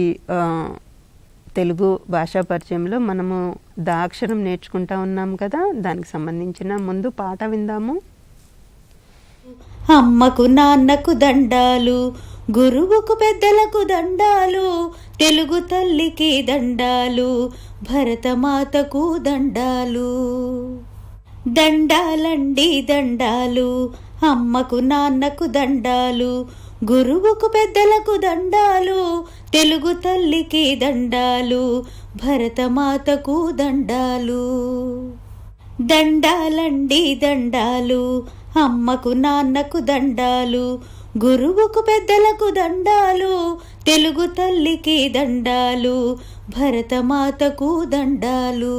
తెలుగు భాషా పరిచయంలో మనము దా అక్షరం నేర్చుకుంటా ఉన్నాం కదా, దానికి సంబంధించిన ముందు పాట విందాము. అమ్మకు నాన్నకు దండాలు, గురువుకు పెద్దలకు దండాలు, తెలుగు తల్లికి దండాలు, భరతమాతకు దండాలు. దండాలండి దండాలు, అమ్మకు నాన్నకు దండాలు, గురువుకు పెద్దలకు దండాలు, తెలుగు తల్లికి దండాలు, భరతమాతకు దండాలు. దండాలండి దండాలు, అమ్మకు నాన్నకు దండాలు, గురువుకు పెద్దలకు దండాలు, తెలుగు తల్లికి దండాలు, భరతమాతకు దండాలు.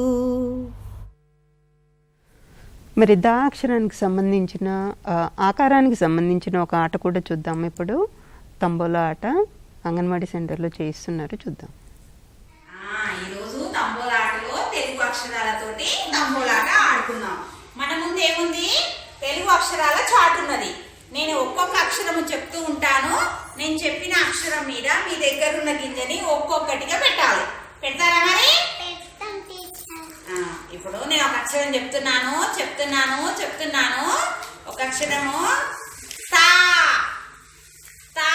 మరి దా అక్షరానికి సంబంధించిన ఆకారానికి సంబంధించిన ఒక ఆట కూడా చూద్దాం. ఇప్పుడు తంబోలా ఆట అంగన్వాడీ సెంటర్లో చేయిస్తున్నారు, చూద్దాం. ఈరోజు తంబోలా ఆటలో తెలుగు అక్షరాలతోటి తంబోలాట ఆడుకుందాం. మన ముందు ఏముంది? తెలుగు అక్షరాల చార్ట్ ఉన్నది. నేను ఒక్కొక్క అక్షరము చెప్తూ ఉంటాను. నేను చెప్పిన అక్షరం మీద మీ దగ్గర ఉన్న గింజని ఒక్కొక్కటిగా పెట్టాలి. పెడతారా మరి? ఇప్పుడు నేను ఒక అక్షరం చెప్తున్నాను. ఒక అక్షరము తా తా.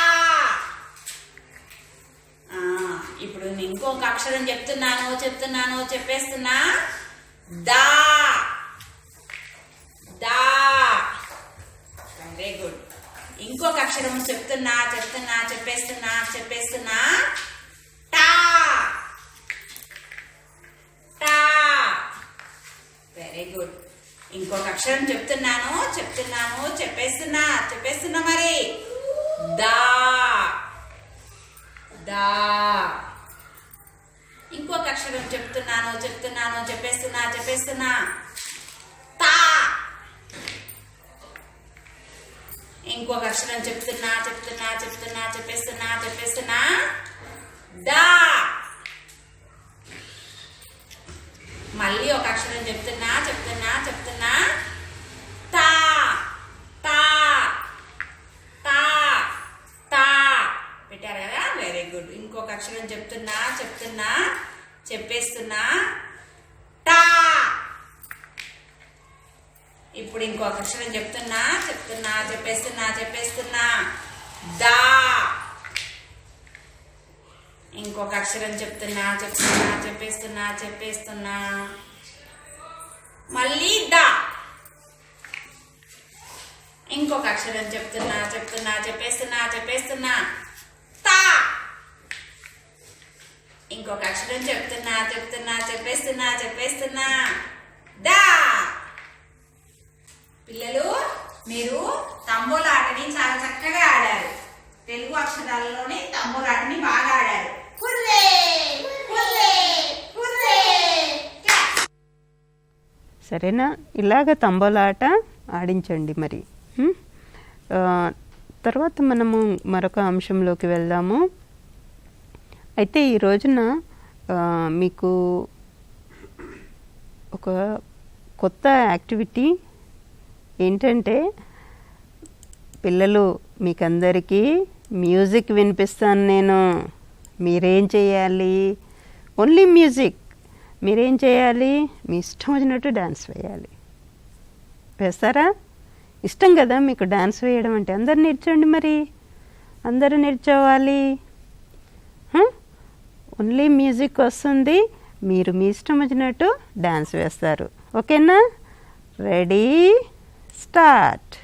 ఇప్పుడు నేను ఇంకొక అక్షరం చెప్తున్నాను చెప్పేస్తున్నా. దా దా. Very good. ఇంకొక అక్షరం చెప్తున్నా చెప్పేస్తున్నా. టా టా. Very good. ఇంకొక అక్షరం చెప్తున్నాను చెప్పేస్తున్నా మరి. దా దా. ఇంకొక అక్షరం చెప్తున్నాను చెప్పేస్తున్నా. తా. ఇంకొక అక్షరం చెప్తున్నా చెప్పేస్తున్నా. దా. మళ్ళీ ఒక అక్షరం చెప్తున్నా. తా తా తా తా. పెట్టారు కదా, వెరీ గుడ్. ఇంకొక అక్షరం చెప్తున్నా చెప్పేస్తున్నా. టా. ఇప్పుడు ఇంకొక అక్షరం చెప్తున్నా చెప్పేస్తున్నా. దా. ఇంకొక అక్షరం చెప్తున్నా చెప్పేస్తున్నా. మళ్ళీ దా. ఇంకొక అక్షరం చెప్తున్నా చెప్పేస్తున్నా. తా. ఇంకొక అక్షరం చెప్తున్నా చెప్పేస్తున్నా. దా. పిల్లలు, మీరు తంబోలా ఆటని చాలా చక్కగా ఆడారు. తెలుగు అక్షరాలలోనే తంబోలాటని బాగా ఆడారు. Hurray hurray hurray. సరేనా? ఇలాగ తంబోలాట ఆడించండి మరి. తర్వాత మనము మరొక అంశంలోకి వెళ్దాము. అయితే ఈ రోజున మీకు ఒక కొత్త యాక్టివిటీ ఏంటంటే, పిల్లలు మీకందరికీ మ్యూజిక్ వినిపిస్తాను నేను. మీరేం చేయాలి? Only music. మీరేం చేయాలి? మీ ఇష్టం వచ్చినట్టు డాన్స్ వేయాలి. వేస్తారా? ఇష్టం కదా మీకు డాన్స్ వేయడం అంటే. అందరు నేర్చోండి మరి. అందరూ నేర్చుకోవాలి. ఓన్లీ మ్యూజిక్ వస్తుంది, మీరు మీ ఇష్టం వచ్చినట్టు డాన్స్ వేస్తారు. ఓకేనా? Ready, start.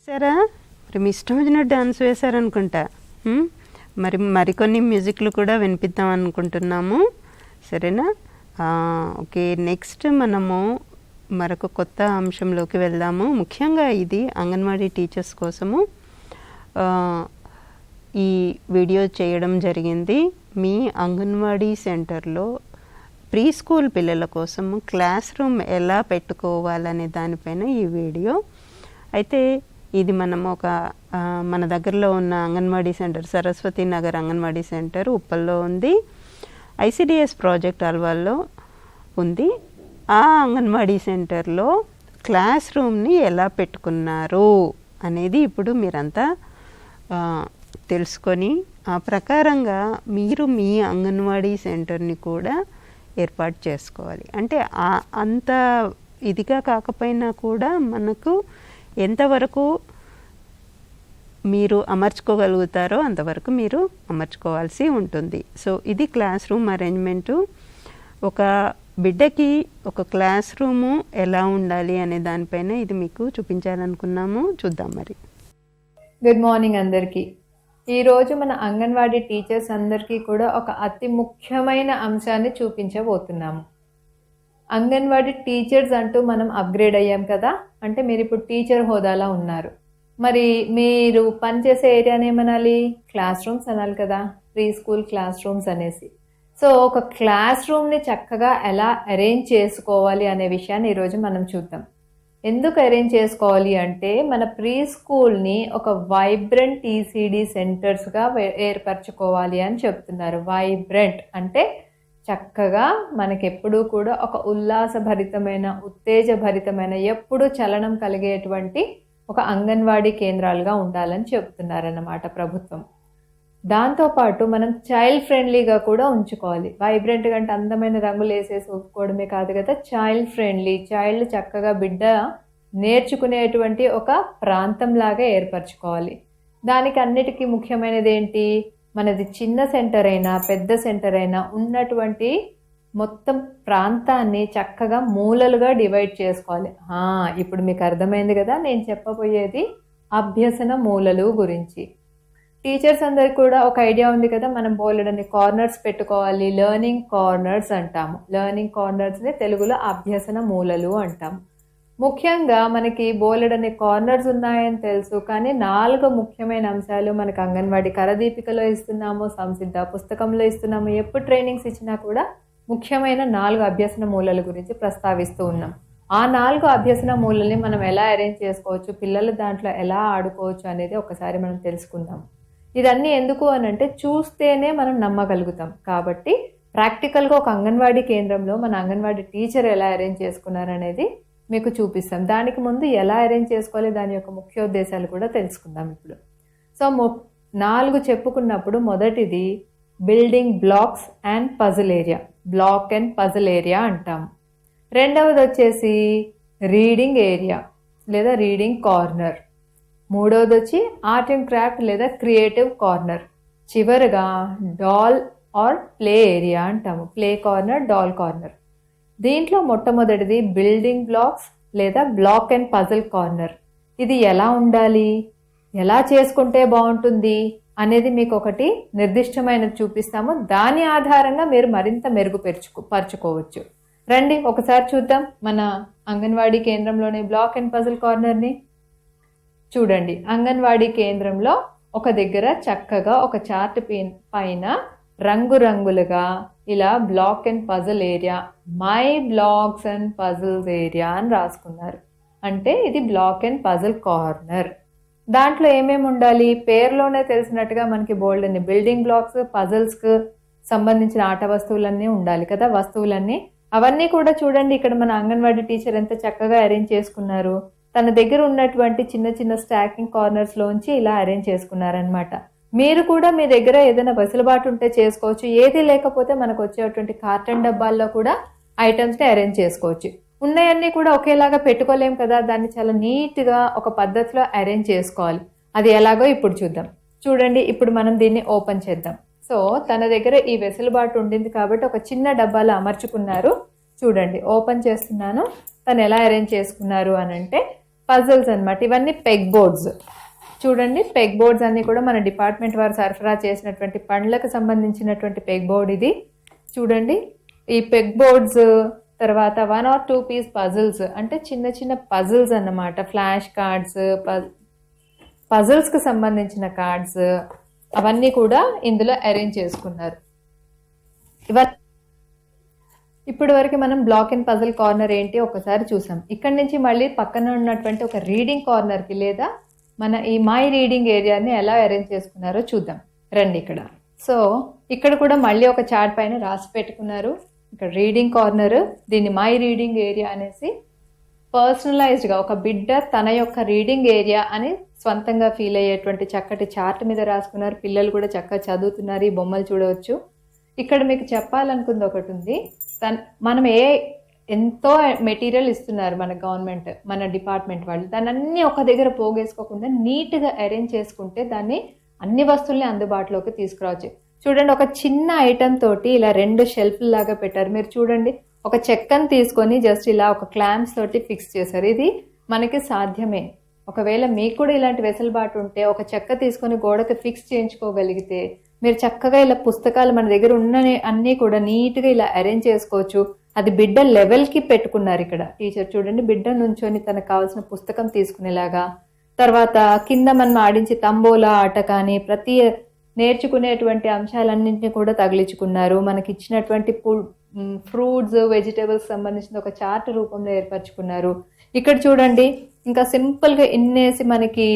వేసారా? మరి మీ ఇష్టం వచ్చినట్టు డాన్స్ వేశారనుకుంటా. మరికొన్ని మ్యూజిక్లు కూడా వినిపిద్దాం అనుకుంటున్నాము. సరేనా? ఓకే, నెక్స్ట్ మనము మరొక కొత్త అంశంలోకి వెళ్దాము. ముఖ్యంగా ఇది అంగన్వాడీ టీచర్స్ కోసము ఈ వీడియో చేయడం జరిగింది. మీ అంగన్వాడీ సెంటర్లో ప్రీ స్కూల్ పిల్లల కోసము క్లాస్ రూమ్ ఎలా పెట్టుకోవాలనే దానిపైన ఈ వీడియో. అయితే ఇది మనం మన దగ్గరలో ఉన్న అంగన్వాడీ సెంటర్, సరస్వతి నగర్ అంగన్వాడీ సెంటర్ ఉప్పల్లో ఉంది. ఐసిడిఎస్ ప్రాజెక్ట్ అల్వాల్లో ఉంది. ఆ అంగన్వాడీ సెంటర్లో క్లాస్ రూమ్ని ఎలా పెట్టుకున్నారు అనేది ఇప్పుడు మీరంతా తెలుసుకొని ఆ ప్రకారంగా మీరు మీ అంగన్వాడీ సెంటర్ని కూడా ఏర్పాటు చేసుకోవాలి. అంటే అంత ఇదిగా కాకపోయినా కూడా మనకు ఎంతవరకు మీరు అమర్చుకోగలుగుతారో అంతవరకు మీరు అమర్చుకోవాల్సి ఉంటుంది. సో ఇది క్లాస్ రూమ్ అరేంజ్మెంటు. ఒక బిడ్డకి ఒక క్లాస్ రూము ఎలా ఉండాలి అనే దానిపైన ఇది మీకు చూపించాలనుకున్నాము. చూద్దాం మరి. గుడ్ మార్నింగ్ అందరికీ. ఈరోజు మన అంగన్వాడీ టీచర్స్ అందరికీ కూడా ఒక అతి ముఖ్యమైన అంశాన్ని చూపించబోతున్నాము. అంగన్వాడీ టీచర్స్ అంటూ మనం అప్గ్రేడ్ అయ్యాం కదా, అంటే మీరు ఇప్పుడు టీచర్ హోదాలో ఉన్నారు. మరి మీరు పనిచేసే ఏరియాని ఏమనాలి? క్లాస్ రూమ్స్ అనాలి కదా, ప్రీ స్కూల్ క్లాస్ రూమ్స్ అనేసి. సో ఒక క్లాస్ రూమ్ని చక్కగా ఎలా అరేంజ్ చేసుకోవాలి అనే విషయాన్ని ఈరోజు మనం చూద్దాం. ఎందుకు అరేంజ్ చేసుకోవాలి అంటే, మన ప్రీ స్కూల్ని ఒక వైబ్రెంట్ ఈసీడీ సెంటర్స్గా ఏర్పరచుకోవాలి అని చెప్తున్నారు. వైబ్రెంట్ అంటే చక్కగా మనకెప్పుడూ కూడా ఒక ఉల్లాసభరితమైన, ఉత్తేజభరితమైన, ఎప్పుడూ చలనం కలిగేటువంటి ఒక అంగన్వాడీ కేంద్రాలుగా ఉండాలని చెప్తున్నారన్నమాట ప్రభుత్వం. దాంతోపాటు మనం చైల్డ్ ఫ్రెండ్లీగా కూడా ఉంచుకోవాలి. వైబ్రెంట్ అంటే అందమైన రంగులు వేసేసి ఒప్పుకోవడమే కాదు కదా, చైల్డ్ ఫ్రెండ్లీ, చైల్డ్ చక్కగా బిడ్డ నేర్చుకునేటువంటి ఒక ప్రాంతంలాగా ఏర్పరచుకోవాలి. దానికి అన్నిటికీ ముఖ్యమైనది ఏంటి? మనది చిన్న సెంటర్ అయినా పెద్ద సెంటర్ అయినా ఉన్నటువంటి మొత్తం ప్రాంతాన్ని చక్కగా మూలలుగా డివైడ్ చేసుకోవాలి. ఇప్పుడు మీకు అర్థమైంది కదా నేను చెప్పబోయేది అభ్యసన మూలలు గురించి. టీచర్స్ అందరికి కూడా ఒక ఐడియా ఉంది కదా, మనం బోలెడన్ని కార్నర్స్ పెట్టుకోవాలి. లెర్నింగ్ కార్నర్స్ అంటాము. లెర్నింగ్ కార్నర్స్ని తెలుగులో అభ్యసన మూలలు అంటాము. ముఖ్యంగా మనకి బోలెడన్ని కార్నర్స్ ఉన్నాయని తెలుసు, కానీ 4 ముఖ్యమైన అంశాలు మనకు అంగన్వాడీ కరదీపికలో ఇస్తున్నాము, సంసిద్ధ పుస్తకంలో ఇస్తున్నాము. ఎప్పుడు ట్రైనింగ్స్ ఇచ్చినా కూడా ముఖ్యమైన 4 అభ్యసన మూలల గురించి ప్రస్తావిస్తూ ఉన్నాం. ఆ 4 అభ్యసన మూలల్ని మనం ఎలా అరేంజ్ చేసుకోవచ్చు, పిల్లలు దాంట్లో ఎలా ఆడుకోవచ్చు అనేది ఒకసారి మనం తెలుసుకుందాం. ఇదన్నీ ఎందుకు అని అంటే చూస్తేనే మనం నమ్మగలుగుతాం. కాబట్టి ప్రాక్టికల్గా ఒక అంగన్వాడీ కేంద్రంలో మన అంగన్వాడీ టీచర్ ఎలా అరేంజ్ చేసుకున్నారనేది మీకు చూపిస్తాం. దానికి ముందు ఎలా అరేంజ్ చేసుకోవాలి, దాని యొక్క ముఖ్యోద్దేశాలు కూడా తెలుసుకుందాం ఇప్పుడు. సో 4 చెప్పుకున్నప్పుడు మొదటిది building blocks and puzzle area, block and puzzle area అంటాము. రెండవది వచ్చేసి రీడింగ్ ఏరియా లేదా రీడింగ్ కార్నర్. మూడవది వచ్చి ఆర్ట్ అండ్ క్రాఫ్ట్ లేదా క్రియేటివ్ కార్నర్. చివరిగా డాల్ ఆర్ ప్లే ఏరియా అంటాము, ప్లే కార్నర్, డాల్ కార్నర్. దీంట్లో మొట్టమొదటిది బిల్డింగ్ బ్లాక్స్ లేదా బ్లాక్ అండ్ పజిల్ కార్నర్. ఇది ఎలా ఉండాలి, ఎలా చేసుకుంటే బాగుంటుంది అనేది మీకు ఒకటి నిర్దిష్టమైనది చూపిస్తాము. దాని ఆధారంగా మీరు మరింత పరుచుకోవచ్చు. రండి ఒకసారి చూద్దాం మన అంగన్వాడీ కేంద్రంలోని బ్లాక్ అండ్ పజిల్ కార్నర్ని. చూడండి, అంగన్వాడీ కేంద్రంలో ఒక దగ్గర చక్కగా ఒక చార్ట్ పైన రంగురంగులుగా ఇలా block and puzzle area, my blocks and puzzles area అని రాసుకున్నారు. అంటే ఇది బ్లాక్ అండ్ పజిల్ కార్నర్. దాంట్లో ఏమేమి ఉండాలి, పేరులోనే తెలిసినట్టుగా మనకి బోల్డ్ అన్ని బిల్డింగ్ బ్లాక్స్, పజిల్స్కి సంబంధించిన ఆట వస్తువులన్నీ ఉండాలి కదా, వస్తువులన్నీ. అవన్నీ కూడా చూడండి, ఇక్కడ మన అంగన్వాడీ టీచర్ ఎంత చక్కగా అరేంజ్ చేసుకున్నారు. తన దగ్గర ఉన్నటువంటి చిన్న చిన్న స్టాకింగ్ కార్నర్స్లోంచి ఇలా అరేంజ్ చేసుకున్నారనమాట. మీరు కూడా మీ దగ్గర ఏదైనా వెసులుబాటు ఉంటే చేసుకోవచ్చు. ఏది లేకపోతే మనకు వచ్చేటువంటి కార్టన్ డబ్బాల్లో కూడా ఐటమ్స్ని అరేంజ్ చేసుకోవచ్చు. ఉన్నాయన్నీ కూడా ఒకేలాగా పెట్టుకోలేం కదా, దాన్ని చాలా నీట్గా ఒక పద్ధతిలో అరేంజ్ చేసుకోవాలి. అది ఎలాగో ఇప్పుడు చూద్దాం. చూడండి, ఇప్పుడు మనం దీన్ని ఓపెన్ చేద్దాం. సో తన దగ్గర ఈ వెసులుబాటు ఉండింది కాబట్టి ఒక చిన్న డబ్బాలో అమర్చుకున్నారు. చూడండి, ఓపెన్ చేస్తున్నాను. తను ఎలా అరేంజ్ చేసుకున్నారు అని అంటే పజిల్స్ అనమాట. ఇవన్నీ పెగ్ బోర్డ్స్. చూడండి, పెగ్ బోర్డ్స్ అన్నీ కూడా మన డిపార్ట్మెంట్ వారు సరఫరా చేసినటువంటి పండ్లకు సంబంధించినటువంటి పెగ్ బోర్డ్ ఇది. చూడండి, ఈ పెగ్ బోర్డ్స్ తర్వాత 1 or 2 పీస్ పజిల్స్, అంటే చిన్న చిన్న పజిల్స్ అన్నమాట. ఫ్లాష్ కార్డ్స్, పజిల్స్కి సంబంధించిన కార్డ్స్ అవన్నీ కూడా ఇందులో అరేంజ్ చేసుకున్నారు. ఇప్పటి వరకు మనం బ్లాక్ అండ్ పజిల్ కార్నర్ ఏంటి ఒకసారి చూసాం. ఇక్కడ నుంచి మళ్ళీ పక్కన ఉన్నటువంటి ఒక రీడింగ్ కార్నర్కి లేదా మన ఈ మై రీడింగ్ ఏరియాని ఎలా అరేంజ్ చేసుకున్నారో చూద్దాం. రండి ఇక్కడ. సో ఇక్కడ కూడా మళ్ళీ ఒక చార్ట్ పైన రాసి పెట్టుకున్నారు. ఇక్కడ రీడింగ్ కార్నర్, దీన్ని మై రీడింగ్ ఏరియా అనేసి పర్సనలైజ్డ్గా ఒక బిడ్డ తన యొక్క రీడింగ్ ఏరియా అని స్వంతంగా ఫీల్ అయ్యేటువంటి చక్కటి చార్ట్ మీద రాసుకున్నారు. పిల్లలు కూడా చక్కగా చదువుతున్నారు. ఈ బొమ్మలు చూడవచ్చు. ఇక్కడ మీకు చెప్పాలనుకుంది ఒకటి ఉంది. మనం ఎంతో మెటీరియల్ ఇస్తున్నారు మన గవర్నమెంట్, మన డిపార్ట్మెంట్ వాళ్ళు. దాన్ని అన్నీ ఒక దగ్గర పోగేసుకోకుండా నీట్గా అరేంజ్ చేసుకుంటే దాన్ని అన్ని వస్తువుల్ని అందుబాటులోకి తీసుకురావచ్చు. చూడండి, ఒక చిన్న ఐటమ్ తోటి ఇలా 2 షెల్ఫ్ లాగా పెట్టారు. మీరు చూడండి, ఒక చెక్కను తీసుకొని జస్ట్ ఇలా ఒక క్లాంప్స్ తోటి ఫిక్స్ చేశారు. ఇది మనకి సాధ్యమే. ఒకవేళ మీకు కూడా ఇలాంటి వెసులుబాటు ఉంటే ఒక చెక్క తీసుకొని గోడకి ఫిక్స్ చేయించుకోగలిగితే మీరు చక్కగా ఇలా పుస్తకాలు మన దగ్గర ఉన్న అన్నీ కూడా నీట్గా ఇలా అరేంజ్ చేసుకోవచ్చు. అది బిడ్డ లెవెల్కి పెట్టుకున్నారు ఇక్కడ టీచర్. చూడండి, బిడ్డ నుంచొని తనకు కావాల్సిన పుస్తకం తీసుకునేలాగా. తర్వాత కింద మనం ఆడించి తంబోలా ఆట కానీ ప్రతి నేర్చుకునేటువంటి అంశాలన్నింటినీ కూడా తగిలించుకున్నారు. మనకి ఇచ్చినటువంటి ఫ్రూట్స్, వెజిటేబుల్స్ సంబంధించిన ఒక చార్ట్ రూపంలో ఏర్పరచుకున్నారు. ఇక్కడ చూడండి, ఇంకా సింపుల్గా ఇన్నేసి మనకి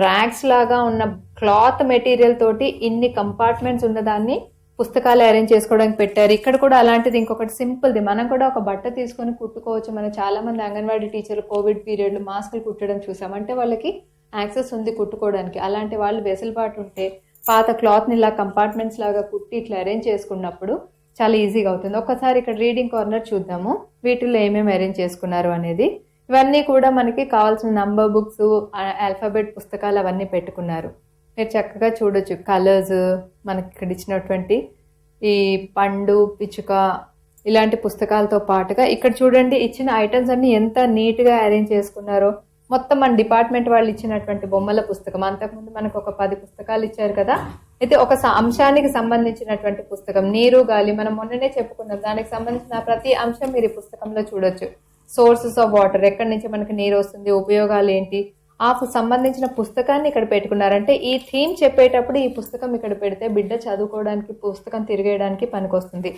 ర్యాక్స్ లాగా ఉన్న క్లాత్ మెటీరియల్ తోటి ఇన్ని కంపార్ట్మెంట్స్ ఉన్నదాన్ని పుస్తకాలు అరేంజ్ చేసుకోవడానికి పెట్టారు. ఇక్కడ కూడా అలాంటిది ఇంకొకటి సింపుల్ది. మనం కూడా ఒక బట్ట తీసుకొని కుట్టుకోవచ్చు. మనం చాలా మంది అంగన్వాడీ టీచర్లు కోవిడ్ పీరియడ్లో మాస్కులు కుట్టడం చూసాం. అంటే వాళ్ళకి యాక్సెస్ ఉంది కుట్టుకోవడానికి. అలాంటి వాళ్ళు వెసులుబాటు ఉంటే పాత క్లాత్ని ఇలా కంపార్ట్మెంట్స్ లాగా కుట్టి ఇట్లా అరేంజ్ చేసుకున్నప్పుడు చాలా ఈజీగా అవుతుంది. ఒకసారి ఇక్కడ రీడింగ్ కార్నర్ చూద్దాము, వీటిల్లో ఏమేమి అరేంజ్ చేసుకున్నారు అనేది. ఇవన్నీ కూడా మనకి కావాల్సిన నంబర్ బుక్స్, ఆల్ఫాబెట్ పుస్తకాలు అవన్నీ పెట్టుకున్నారు. మీరు చక్కగా చూడొచ్చు కలర్స్, మనకి ఇక్కడ ఇచ్చినటువంటి ఈ పండు, పిచ్చుక ఇలాంటి పుస్తకాలతో పాటుగా ఇక్కడ చూడండి ఇచ్చిన ఐటమ్స్ అన్ని ఎంత నీట్గా అరేంజ్ చేసుకున్నారో. మొత్తం మన డిపార్ట్మెంట్ వాళ్ళు ఇచ్చినటువంటి బొమ్మల పుస్తకం. అంతకుముందు మనకు ఒక 10 పుస్తకాలు ఇచ్చారు కదా. అయితే ఒక అంశానికి సంబంధించినటువంటి పుస్తకం నీరు గాలి, మనం మొన్ననే చెప్పుకున్నాం. దానికి సంబంధించిన ప్రతి అంశం మీరు ఈ పుస్తకంలో చూడొచ్చు. సోర్సెస్ ఆఫ్ వాటర్, ఎక్కడి నుంచి మనకి నీరు వస్తుంది, ఉపయోగాలు ఏంటి, ఆ సంబంధించిన పుస్తకాన్ని ఇక్కడ పెట్టుకున్నారంటే ఈ థీమ్ చెప్పేటప్పుడు ఈ పుస్తకం ఇక్కడ పెడితే బిడ్డ చదువుకోవడానికి, పుస్తకం తిరిగేయడానికి పనికొస్తుంది.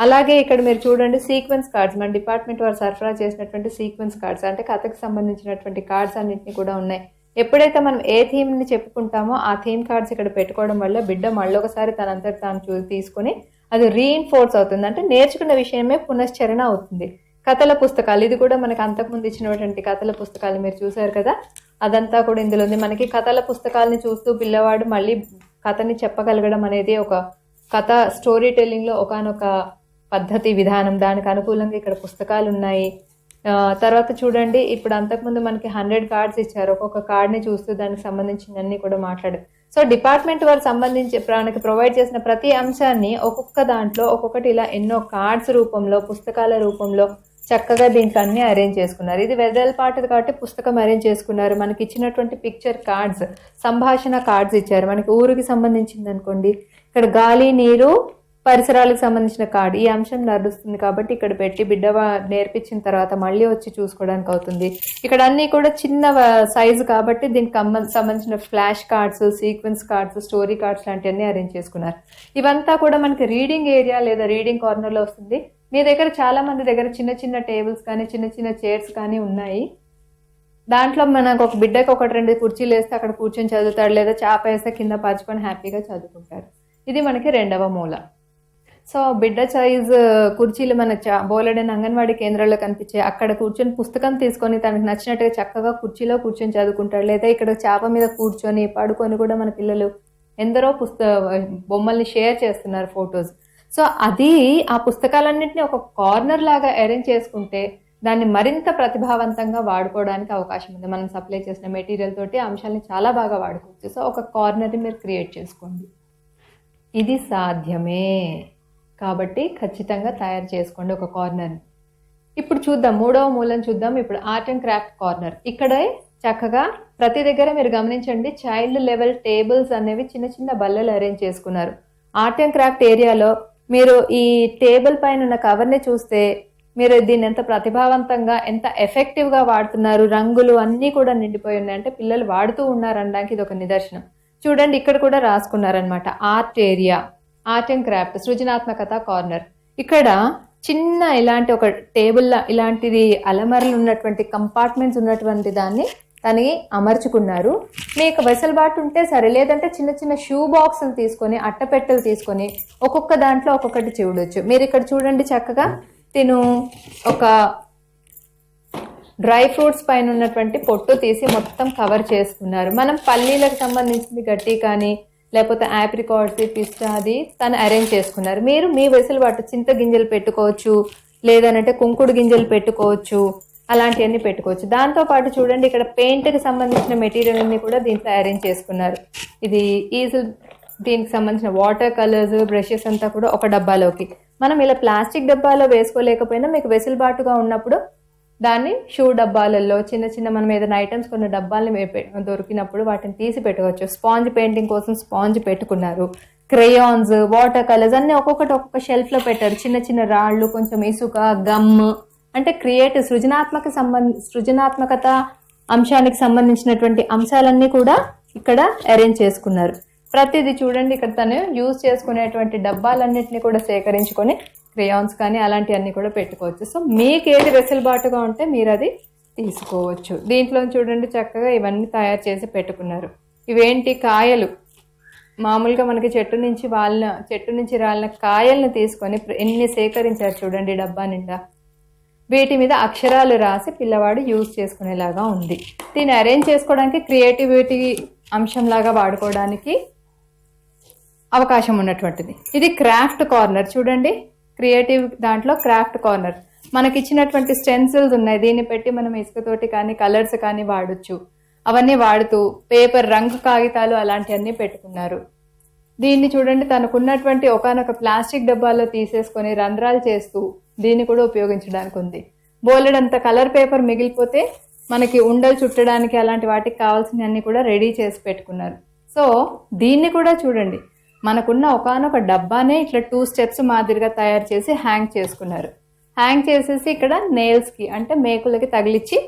అలాగే ఇక్కడ మీరు చూడండి సీక్వెన్స్ కార్డ్స్, మన డిపార్ట్మెంట్ వారు సరఫరా చేసినటువంటి సీక్వెన్స్ కార్డ్స్, అంటే కథకు సంబంధించినటువంటి కార్డ్స్ అన్నింటినీ కూడా ఉన్నాయి. ఎప్పుడైతే మనం ఏ థీమ్ని చెప్పుకుంటామో ఆ థీమ్ కార్డ్స్ ఇక్కడ పెట్టుకోవడం వల్ల బిడ్డ మళ్ళొకసారి తనంతటి తాను తీసుకొని అది రీఇన్ఫోర్స్ అవుతుంది, అంటే నేర్చుకున్న విషయమే పునశ్చరణ అవుతుంది. కథల పుస్తకాలు, ఇది కూడా మనకు అంతకుముందు ఇచ్చినటువంటి కథల పుస్తకాలు మీరు చూసారు కదా, అదంతా కూడా ఇందులో ఉంది. మనకి కథల పుస్తకాలని చూస్తూ పిల్లవాడు మళ్ళీ కథని చెప్పగలగడం అనేది ఒక కథ స్టోరీ టెల్లింగ్లో ఒకానొక పద్ధతి విధానం, దానికి అనుకూలంగా ఇక్కడ పుస్తకాలు ఉన్నాయి. తర్వాత చూడండి, ఇప్పుడు అంతకుముందు మనకి 100 కార్డ్స్ ఇచ్చారు. ఒక్కొక్క కార్డ్ని చూస్తూ దానికి సంబంధించినన్ని కూడా మాట్లాడారు. సో డిపార్ట్మెంట్ వారు సంబంధించి మనకి ప్రొవైడ్ చేసిన ప్రతి అంశాన్ని ఒక్కొక్క దాంట్లో ఒక్కొక్కటి ఇలా ఎన్నో కార్డ్స్ రూపంలో, పుస్తకాల రూపంలో చక్కగా దీంట్లో అన్ని అరేంజ్ చేసుకున్నారు. ఇది వెడల్పాటిది కాబట్టి పుస్తకం అరేంజ్ చేసుకున్నారు. మనకి ఇచ్చినటువంటి పిక్చర్ కార్డ్స్, సంభాషణ కార్డ్స్ ఇచ్చారు. మనకి ఊరికి సంబంధించింది అనుకోండి, ఇక్కడ గాలి, నీరు, పరిసరాలకు సంబంధించిన కార్డు, ఈ అంశం నడుస్తుంది కాబట్టి ఇక్కడ పెట్టి బిడ్డ నేర్పించిన తర్వాత మళ్ళీ వచ్చి చూసుకోవడానికి అవుతుంది. ఇక్కడ అన్ని కూడా చిన్న సైజు కాబట్టి దీనికి సంబంధించిన flash cards, sequence cards, story cards లాంటివన్నీ అరేంజ్ చేసుకున్నారు. ఇవంతా కూడా మనకి రీడింగ్ ఏరియా లేదా రీడింగ్ కార్నర్లో వస్తుంది. మీ దగ్గర చాలా మంది దగ్గర చిన్న చిన్న టేబుల్స్ కానీ చిన్న చిన్న చైర్స్ కానీ ఉన్నాయి. దాంట్లో మనకు ఒక బిడ్డకి 1-2 కుర్చీలు వేస్తే అక్కడ కూర్చొని చదువుతాడు, లేదా చాప వేస్తే కింద పరుచుకొని హ్యాపీగా చదువుకుంటారు. ఇది మనకి 2వ మూల. సో బిడ్డ సైజ్ కుర్చీలు మన బోలెడైన అంగన్వాడీ కేంద్రాల్లో కనిపించే, అక్కడ కూర్చొని పుస్తకం తీసుకొని తనకు నచ్చినట్టుగా చక్కగా కుర్చీలో కూర్చొని చదువుకుంటాడు, లేదా ఇక్కడ చాప మీద కూర్చొని పడుకొని కూడా మన పిల్లలు ఎందరో బొమ్మల్ని షేర్ చేస్తున్నారు, ఫొటోస్. సో అది ఆ పుస్తకాలన్నింటినీ ఒక కార్నర్ లాగా అరేంజ్ చేసుకుంటే దాన్ని మరింత ప్రతిభావంతంగా వాడుకోవడానికి అవకాశం ఉంది. మనం సప్లై చేసిన మెటీరియల్ తోటి అంశాలని చాలా బాగా వాడుకోవచ్చు. సో ఒక కార్నర్ని మీరు క్రియేట్ చేసుకోండి. ఇది సాధ్యమే కాబట్టి ఖచ్చితంగా తయారు చేసుకోండి ఒక కార్నర్ని. ఇప్పుడు చూద్దాం 3వ మూలం చూద్దాం. ఇప్పుడు ఆర్ట్ అండ్ క్రాఫ్ట్ కార్నర్. ఇక్కడే చక్కగా ప్రతి దగ్గర మీరు గమనించండి, చైల్డ్ లెవెల్ టేబుల్స్ అనేవి చిన్న చిన్న బల్లలు అరేంజ్ చేసుకున్నారు. ఆర్ట్ అండ్ క్రాఫ్ట్ ఏరియాలో మీరు ఈ టేబుల్ పైన ఉన్న కవర్ని చూస్తే మీరు దీన్ని ఎంత ప్రతిభావంతంగా, ఎంత ఎఫెక్టివ్గా వాడుతున్నారు, రంగులు అన్నీ కూడా నిండిపోయి ఉన్నాయి, అంటే పిల్లలు వాడుతూ ఉన్నారు అనడానికి ఇది ఒక నిదర్శనం. చూడండి ఇక్కడ కూడా రాసుకున్నారనమాట, art area, art and craft, సృజనాత్మకత కార్నర్. ఇక్కడ చిన్న ఇలాంటి ఒక టేబుల్ ఇలాంటిది అలమరలు ఉన్నటువంటి కంపార్ట్మెంట్స్ ఉన్నటువంటి దాన్ని తనకి అమర్చుకున్నారు. మీకు వెసులుబాటు ఉంటే సరే, లేదంటే చిన్న చిన్న షూ బాక్సులు తీసుకొని, అట్టపెట్టెలు తీసుకొని ఒక్కొక్క దాంట్లో ఒక్కొక్కటి చూడొచ్చు. మీరు ఇక్కడ చూడండి చక్కగా తిను ఒక డ్రై ఫ్రూట్స్ పైన ఉన్నటువంటి పొట్టు తీసి మొత్తం కవర్ చేసుకున్నారు. మనం పల్లీలకు సంబంధించింది గట్టి కానీ లేకపోతే ఆప్రికాట్స్, పిస్తా అది తను అరేంజ్ చేసుకున్నారు. మీరు మీ వెసులుబాటు చింత గింజలు పెట్టుకోవచ్చు, లేదనంటే కుంకుడు గింజలు పెట్టుకోవచ్చు, అలాంటివన్నీ పెట్టుకోవచ్చు. దాంతోపాటు చూడండి ఇక్కడ పెయింట్కి సంబంధించిన మెటీరియల్ అన్ని కూడా దీంట్లో అరేంజ్ చేసుకున్నారు. ఇది ఈజిల్, దీనికి సంబంధించిన వాటర్ కలర్స్, బ్రషెస్ అంతా కూడా ఒక డబ్బాలోకి. మనం ఇలా ప్లాస్టిక్ డబ్బాలో వేసుకోలేకపోయినా మీకు వెసులుబాటుగా ఉన్నప్పుడు దాన్ని షూ డబ్బాలలో, చిన్న చిన్న మనం ఏదైనా ఐటమ్స్ కొన్ని డబ్బాలని దొరికినప్పుడు వాటిని తీసి పెట్టుకోవచ్చు. స్పాంజ్ పెయింటింగ్ కోసం స్పాంజ్ పెట్టుకున్నారు. క్రేయాన్స్, వాటర్ కలర్స్ అన్ని ఒక్కొక్కటి ఒక్కొక్క షెల్ఫ్లో పెట్టారు. చిన్న చిన్న రాళ్ళు, కొంచెం ఇసుక, గమ్, అంటే క్రియేటివ్ సృజనాత్మకత అంశానికి సంబంధించినటువంటి అంశాలన్నీ కూడా ఇక్కడ అరేంజ్ చేసుకున్నారు. ప్రతిదీ చూడండి ఇక్కడ తను యూజ్ చేసుకునేటువంటి డబ్బాలన్నింటినీ కూడా సేకరించుకొని క్రేయాన్స్ కానీ అలాంటివన్నీ కూడా పెట్టుకోవచ్చు. సో మీకు ఏది వెసులుబాటుగా ఉంటే మీరు అది తీసుకోవచ్చు. దీంట్లో చూడండి చక్కగా ఇవన్నీ తయారు చేసి పెట్టుకున్నారు. ఇవేంటి కాయలు, మామూలుగా మనకి చెట్టు నుంచి రాలిన కాయల్ని తీసుకొని ఎన్ని సేకరించారు చూడండి డబ్బా నిండా. వీటి మీద అక్షరాలు రాసి పిల్లవాడు యూజ్ చేసుకునేలాగా ఉంది. దీన్ని అరేంజ్ చేసుకోవడానికి క్రియేటివిటీ అంశంలాగా వాడుకోవడానికి అవకాశం ఉన్నటువంటిది. ఇది క్రాఫ్ట్ కార్నర్. చూడండి క్రియేటివ్ దాంట్లో క్రాఫ్ట్ కార్నర్. మనకి ఇచ్చినటువంటి స్టెన్సిల్స్ ఉన్నాయి, దీన్ని పెట్టి మనం ఇసుకతోటి కానీ కలర్స్ కానీ వాడచ్చు. అవన్నీ వాడుతూ పేపర్, రంగు కాగితాలు అలాంటివన్నీ పెట్టుకున్నారు. దీన్ని చూడండి తనకున్నటువంటి ఒకనొక ప్లాస్టిక్ డబ్బాలో తీసేసుకొని రంధ్రాలు చేస్తూ దీన్ని కూడా ఉపయోగించడానికి ఉంది. బోలెడంత కలర్ పేపర్ మిగిలిపోతే మనకి ఉండలు చుట్టడానికి అలాంటి వాటికి కావాల్సినవన్నీ కూడా రెడీ చేసి పెట్టుకున్నారు. సో దీన్ని కూడా చూడండి, మనకున్న ఒకానొక డబ్బానే ఇట్లా 2 స్టెప్స్ మాదిరిగా తయారు చేసి హ్యాంగ్ చేసుకున్నారు. హ్యాంగ్ చేసేసి ఇక్కడ నెయిల్స్కి అంటే మేకులకి తగిలిచ్చి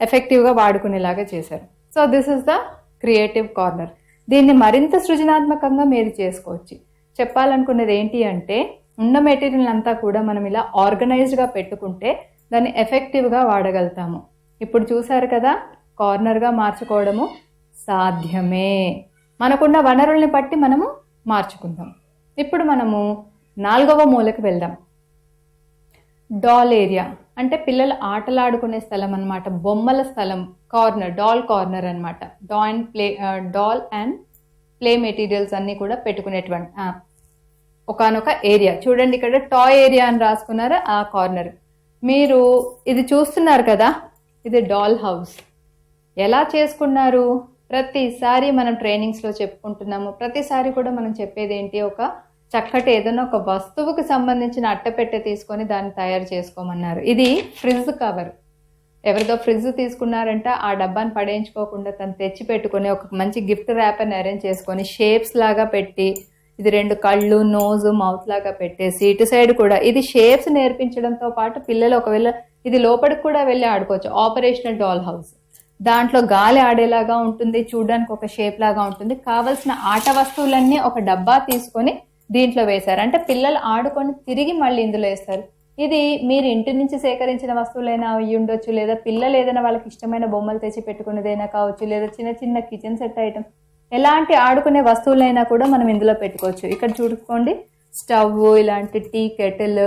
ఎఫెక్టివ్గా వాడుకునేలాగా చేశారు. So this is the creative corner. దీన్ని మరింత సృజనాత్మకంగా మీరు చేసుకోవచ్చు. చెప్పాలనుకునేది ఏంటి అంటే, ఉన్న మెటీరియల్ అంతా కూడా మనం ఇలా ఆర్గనైజ్డ్గా పెట్టుకుంటే దాన్ని ఎఫెక్టివ్గా వాడగలుగుతాము. ఇప్పుడు చూసారు కదా, కార్నర్గా మార్చుకోవడము సాధ్యమే. మనకున్న వనరుల్ని బట్టి మనము మార్చుకుందాం. ఇప్పుడు మనము 4వ మూలకి వెళ్దాం. డాల్ ఏరియా అంటే పిల్లలు ఆటలాడుకునే స్థలం అన్నమాట, బొమ్మల స్థలం, కార్నర్, డాల్ కార్నర్ అనమాట. డాల్ అండ్ ప్లే మెటీరియల్స్ అన్నీ కూడా పెట్టుకునేటువంటి ఒకనొక ఏరియా. చూడండి, ఇక్కడ టాయ్ ఏరియా అని రాసుకున్నారు ఆ కార్నర్. మీరు ఇది చూస్తున్నారు కదా, ఇది డాల్ హౌస్. ఎలా చేసుకున్నారు? ప్రతిసారి మనం ట్రైనింగ్స్లో చెప్పుకుంటున్నాము. ప్రతిసారి కూడా మనం చెప్పేది ఏంటి, ఒక చక్కటి ఏదైనా ఒక వస్తువుకు సంబంధించిన అట్టపెట్టె తీసుకొని దాన్ని తయారు చేసుకోమన్నారు. ఇది ఫ్రిడ్జ్ కవర్. ఎవరిదో ఫ్రిడ్జ్ తీసుకున్నారంటే ఆ డబ్బాని పడేయించుకోకుండా తను తెచ్చి పెట్టుకొని ఒక మంచి గిఫ్ట్ ర్యాపర్ని అరేంజ్ చేసుకొని షేప్స్ లాగా పెట్టి, ఇది 2 కళ్ళు, నోజు, మౌత్ లాగా పెట్టేసి ఇటు సైడ్ కూడా ఇది షేప్స్ నేర్పించడంతో పాటు పిల్లలు ఒకవేళ ఇది లోపలికి కూడా వెళ్ళి ఆడుకోవచ్చు. ఆపరేషనల్ డాల్ హౌస్, దాంట్లో గాలి ఆడేలాగా ఉంటుంది, చూడడానికి ఒక షేప్ లాగా ఉంటుంది. కావలసిన ఆట వస్తువులన్నీ ఒక డబ్బా తీసుకొని దీంట్లో వేశారు. అంటే పిల్లలు ఆడుకొని తిరిగి మళ్ళీ ఇందులో వేస్తారు. ఇది మీరు ఇంటి నుంచి సేకరించిన వస్తువులైనా అయ్యి ఉండొచ్చు, లేదా పిల్లలు ఏదైనా వాళ్ళకి ఇష్టమైన బొమ్మలు తెచ్చి పెట్టుకునేదైనా కావచ్చు, లేదా చిన్న చిన్న కిచెన్ సెట్ ఐటమ్, ఎలాంటి ఆడుకునే వస్తువులైనా కూడా మనం ఇందులో పెట్టుకోవచ్చు. ఇక్కడ చూసుకోండి, స్టవ్, ఇలాంటి టీ కెటిల్,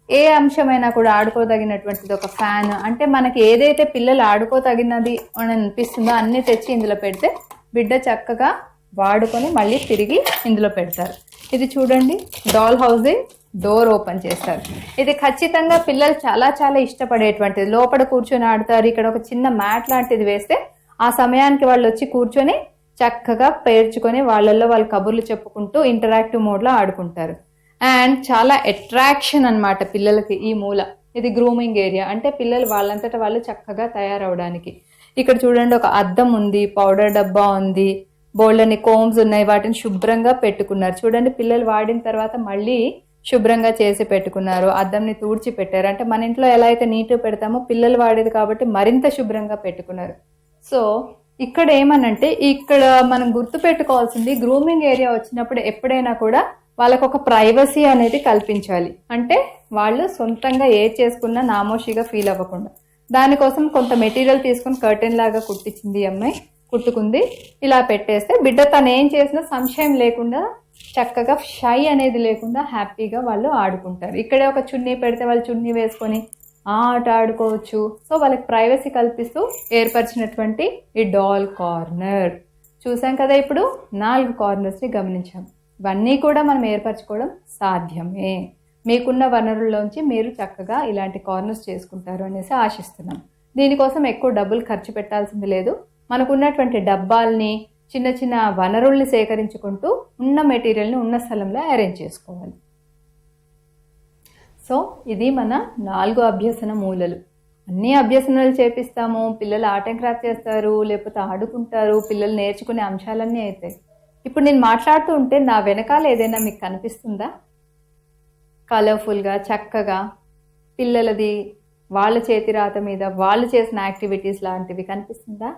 ఏ అంశమైనా కూడా ఆడుకోదగినటువంటిది. ఒక ఫ్యాన్, అంటే మనకి ఏదైతే పిల్లలు ఆడుకోదగినది అని అనిపిస్తుందో అన్నీ తెచ్చి ఇందులో పెడితే బిడ్డ చక్కగా వాడుకొని మళ్ళీ తిరిగి ఇందులో పెడతారు. ఇది చూడండి, డాల్ హౌస్, డోర్ ఓపెన్ చేస్తారు. ఇది ఖచ్చితంగా పిల్లలు చాలా చాలా ఇష్టపడేటువంటిది. లోపల కూర్చొని ఆడతారు. ఇక్కడ ఒక చిన్న మ్యాట్ లాంటిది వేస్తే ఆ సమయానికి వాళ్ళు వచ్చి కూర్చొని చక్కగా పేర్చుకొని వాళ్ళల్లో వాళ్ళు కబుర్లు చెప్పుకుంటూ ఇంటరాక్టివ్ మోడ్లో ఆడుకుంటారు. అండ్ చాలా అట్రాక్షన్ అన్నమాట పిల్లలకి ఈ మూల. ఇది గ్రూమింగ్ ఏరియా, అంటే పిల్లలు వాళ్ళంతటా వాళ్ళు చక్కగా తయారవడానికి. ఇక్కడ చూడండి, ఒక అద్దం ఉంది, పౌడర్ డబ్బా ఉంది, బోల్డని కోమ్స్ ఉన్నాయి, వాటిని శుభ్రంగా పెట్టుకున్నారు. చూడండి, పిల్లలు వాడిన తర్వాత మళ్ళీ శుభ్రంగా చేసి పెట్టుకున్నారు. అద్దంని తూడ్చి పెట్టారు. అంటే మన ఇంట్లో ఎలా అయితే నీట్గా పెడతామో పిల్లలు వాడేది కాబట్టి మరింత శుభ్రంగా పెట్టుకున్నారు. సో ఇక్కడ ఏమనంటే, ఇక్కడ మనం గుర్తు పెట్టుకోవాల్సింది, గ్రూమింగ్ ఏరియా వచ్చినప్పుడు ఎప్పుడైనా కూడా వాళ్ళకు ఒక ప్రైవసీ అనేది కల్పించాలి. అంటే వాళ్ళు సొంతంగా ఏది చేసుకున్నా నామోషిగా ఫీల్ అవ్వకుండా. దానికోసం కొంత మెటీరియల్ తీసుకుని కర్టెన్ లాగా కుట్టించింది అమ్మాయి, కుట్టుకుంది. ఇలా పెట్టేస్తే బిడ్డ తను ఏం చేసినా సంశయం లేకుండా చక్కగా షై అనేది లేకుండా హ్యాపీగా వాళ్ళు ఆడుకుంటారు. ఇక్కడే ఒక చున్నీ పెడితే వాళ్ళు చున్నీ వేసుకొని ఆట ఆడుకోవచ్చు. సో వాళ్ళకి ప్రైవసీ కల్పిస్తూ ఏర్పరిచినటువంటి ఈ డాల్ కార్నర్ చూసాం కదా. ఇప్పుడు 4 కార్నర్స్ని గమనించాం. ఇవన్నీ కూడా మనం ఏర్పరచుకోవడం సాధ్యమే. మీకున్న వనరుల్లోంచి మీరు చక్కగా ఇలాంటి కార్నర్స్ చేసుకుంటారు అనేసి ఆశిస్తున్నాం. దీనికోసం ఎక్కువ డబ్బులు ఖర్చు పెట్టాల్సింది లేదు. మనకున్నటువంటి డబ్బాల్ని, చిన్న చిన్న వనరుల్ని సేకరించుకుంటూ ఉన్న మెటీరియల్ని ఉన్న స్థలంలో అరేంజ్ చేసుకోవాలి. సో ఇది మన 4 అభ్యసన మూలలు. అన్ని అభ్యసనాలు చేపిస్తాము, పిల్లలు ఆర్ట్ అండ్ క్రాఫ్ట్ చేస్తారు, లేకపోతే ఆడుకుంటారు, పిల్లలు నేర్చుకునే అంశాలన్నీ అవుతాయి. ఇప్పుడు నేను మాట్లాడుతూ ఉంటే నా వెనకాల ఏదైనా మీకు కనిపిస్తుందా? కలర్ఫుల్గా చక్కగా పిల్లలది వాళ్ళ చేతి రాత మీద వాళ్ళు చేసిన యాక్టివిటీస్ లాంటివి కనిపిస్తుందా?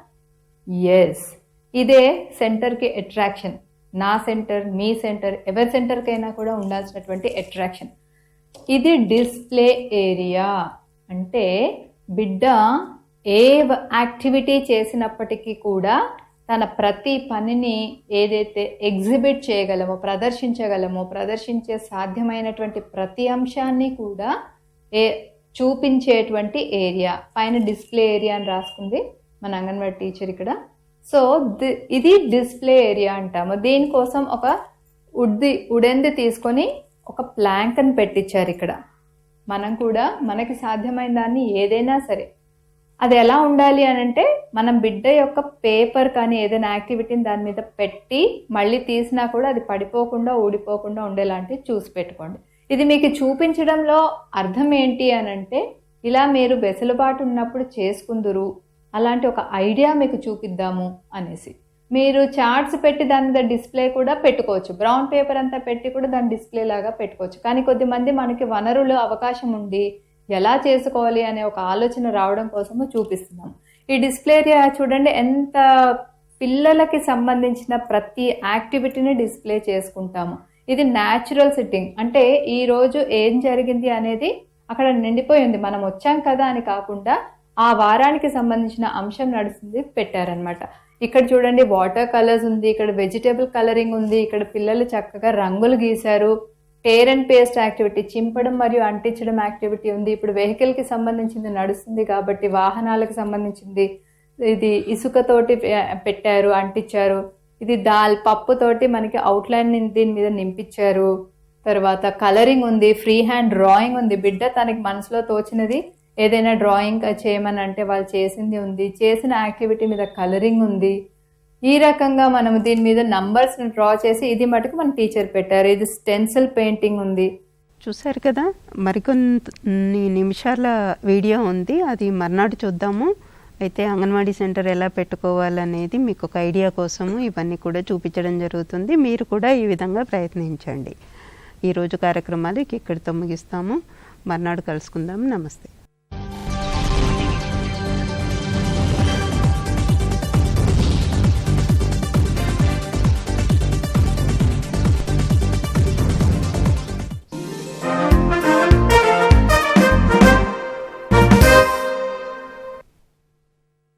ఎస్, ఇదే సెంటర్కి అట్రాక్షన్. నా సెంటర్, మీ సెంటర్, ఎవరి సెంటర్కైనా కూడా ఉండాల్సినటువంటి అట్రాక్షన్. ఇది డిస్ప్లే ఏరియా. అంటే బిడ్డ ఏ యాక్టివిటీ చేసినప్పటికీ కూడా తన ప్రతి పనిని ఏదైతే ఎగ్జిబిట్ చేయగలమో, ప్రదర్శించగలమో, ప్రదర్శించే సాధ్యమైనటువంటి ప్రతి అంశాన్ని కూడా చూపించేటువంటి ఏరియా. పైన డిస్ప్లే ఏరియా అని రాసుకుంది మన అంగన్వాడీ టీచర్ ఇక్కడ. సో ఇది డిస్ప్లే ఏరియా అంటాము. దీనికోసం ఒక ఉడెంది తీసుకొని ఒక ప్లాంక్ అని పెట్టించారు ఇక్కడ. మనం కూడా మనకి సాధ్యమైన దాన్ని ఏదైనా సరే, అది ఎలా ఉండాలి అని అంటే, మనం బిడ్డ యొక్క పేపర్ కానీ ఏదైనా యాక్టివిటీని దాని మీద పెట్టి మళ్ళీ తీసినా కూడా అది పడిపోకుండా ఊడిపోకుండా ఉండేలాంటివి చూసి పెట్టుకోండి. ఇది మీకు చూపించడంలో అర్థం ఏంటి అని అంటే, ఇలా మీరు వెసులుబాటు ఉన్నప్పుడు చేసుకుందురు, అలాంటి ఒక ఐడియా మీకు చూపిద్దాము అనేసి. మీరు చార్ట్స్ పెట్టి దాని మీద డిస్ప్లే కూడా పెట్టుకోవచ్చు, బ్రౌన్ పేపర్ అంతా పెట్టి కూడా దాని డిస్ప్లే లాగా పెట్టుకోవచ్చు. కానీ కొద్దిమంది మనకి వనరులు అవకాశం ఉండి ఎలా చేసుకోవాలి అనే ఒక ఆలోచన రావడం కోసము చూపిస్తున్నాం. ఈ డిస్ప్లే ఏరియా చూడండి, ఎంత పిల్లలకి సంబంధించిన ప్రతి యాక్టివిటీని డిస్ప్లే చేసుకుంటాము. ఇది న్యాచురల్ సిట్టింగ్, అంటే ఈ రోజు ఏం జరిగింది అనేది అక్కడ నిండిపోయింది, మనం వచ్చాం కదా అని కాకుండా ఆ వారానికి సంబంధించిన అంశం నడుస్తుంది పెట్టారనమాట. ఇక్కడ చూడండి వాటర్ కలర్స్ ఉంది, ఇక్కడ వెజిటేబుల్ కలరింగ్ ఉంది, ఇక్కడ పిల్లలు చక్కగా రంగులు గీశారు. టేర్ అండ్ పేస్ట్ యాక్టివిటీ, చింపడం మరియు అంటించడం యాక్టివిటీ ఉంది. ఇప్పుడు వెహికల్కి సంబంధించింది నడుస్తుంది కాబట్టి వాహనాలకు సంబంధించింది. ఇది ఇసుకతోటి పెట్టారు, అంటించారు. ఇది దాల్ పప్పుతోటి మనకి అవుట్లైన్ దీని మీద నింపించారు. తర్వాత కలరింగ్ ఉంది, ఫ్రీ హ్యాండ్ డ్రాయింగ్ ఉంది. బిడ్డ తనకి మనసులో తోచినది ఏదైనా డ్రాయింగ్ చేయమని అంటే వాళ్ళు చేసింది ఉంది. చేసిన యాక్టివిటీ మీద కలరింగ్ ఉంది. ఈ రకంగా మనం దీని మీద నంబర్స్ని డ్రా చేసి ఇది మటుకు మన టీచర్ పెట్టారు. ఇది స్టెన్సిల్ పెయింటింగ్ ఉంది. చూసారు కదా, మరికొన్ని నిమిషాల వీడియో ఉంది, అది మర్నాడు చూద్దాము. అయితే అంగన్వాడీ సెంటర్ ఎలా పెట్టుకోవాలనేది మీకు ఒక ఐడియా కోసము ఇవన్నీ కూడా చూపించడం జరుగుతుంది. మీరు కూడా ఈ విధంగా ప్రయత్నించండి. ఈరోజు కార్యక్రమాలు ఇక్కడితో ముగిస్తాము. మర్నాడు కలుసుకుందాం. నమస్తే.